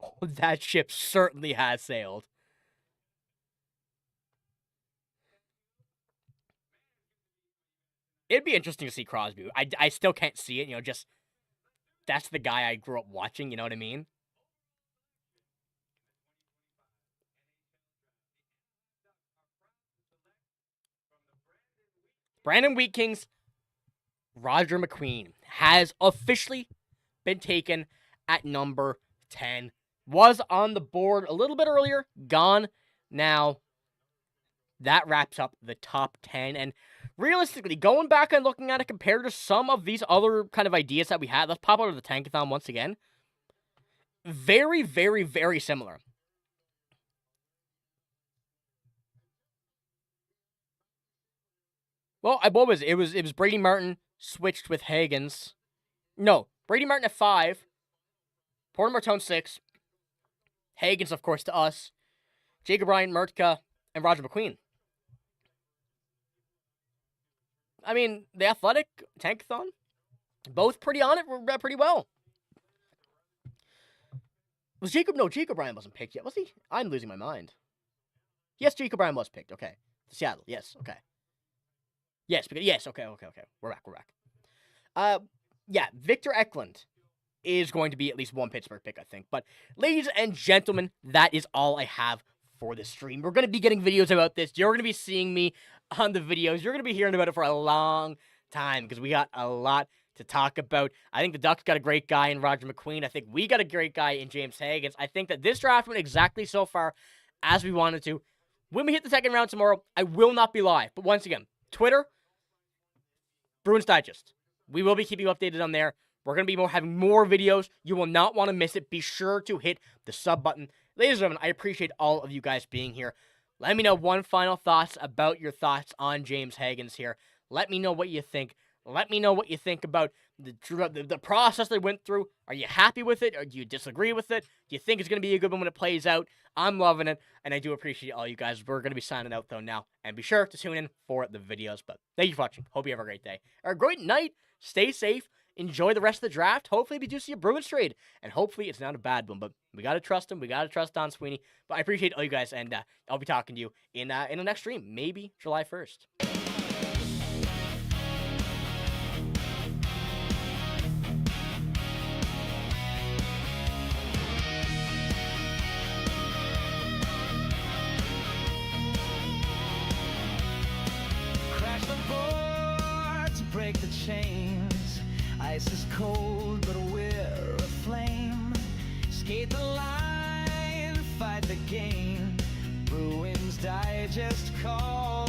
Oh, that ship certainly has sailed. It'd be interesting to see Crosby. I still can't see it, you know, just that's the guy I grew up watching, you know what I mean? Brandon Wheat King's Roger McQueen has officially been taken at number 10. Was on the board a little bit earlier, gone now. That wraps up the top 10. And realistically, going back and looking at it compared to some of these other kind of ideas that we had, let's pop out of the Tankathon once again. Very, very, very similar. Well, what was it? It was Brady Martin switched with Hagens. No, Brady Martin at 5. Porter Martone 6. Hagens, of course, to us. Jacob Ryan, Mertka, and Roger McQueen. I mean, the Athletic, Tankathon, both pretty on it, pretty well. Was Jacob? No, Jacob Ryan wasn't picked yet, was he? I'm losing my mind. Yes, Jacob Ryan was picked. Okay. Seattle, yes, okay. Yes, okay. We're back. Yeah, Victor Eklund is going to be at least one Pittsburgh pick, I think. But, ladies and gentlemen, that is all I have for this stream. We're going to be getting videos about this. You're going to be seeing me on the videos. You're going to be hearing about it for a long time because we got a lot to talk about. I think the Ducks got a great guy in Roger McQueen. I think we got a great guy in James Hagens. I think that this draft went exactly so far as we wanted to. When we hit the second round tomorrow, I will not be live. But once again, Twitter, Bruins Digest. We will be keeping you updated on there. We're going to be having more videos. You will not want to miss it. Be sure to hit the sub button. Ladies and gentlemen, I appreciate all of you guys being here. Let me know one final thoughts about your thoughts on James Hagens here. Let me know what you think. Let me know what you think about the process they went through. Are you happy with it, or do you disagree with it? Do you think it's going to be a good one when it plays out? I'm loving it, and I do appreciate all you guys. We're going to be signing out, though, now. And be sure to tune in for the videos. But thank you for watching. Hope you have a great day. Or a great night. Stay safe. Enjoy the rest of the draft. Hopefully, we do see a Bruins trade. And hopefully, it's not a bad one. But we got to trust him. We got to trust Don Sweeney. But I appreciate all you guys. And I'll be talking to you in the next stream. Maybe July 1st. Crash the boards, break the chains. Ice is cold, but we're aflame. Skate the line, fight the game. Bruins Digest, call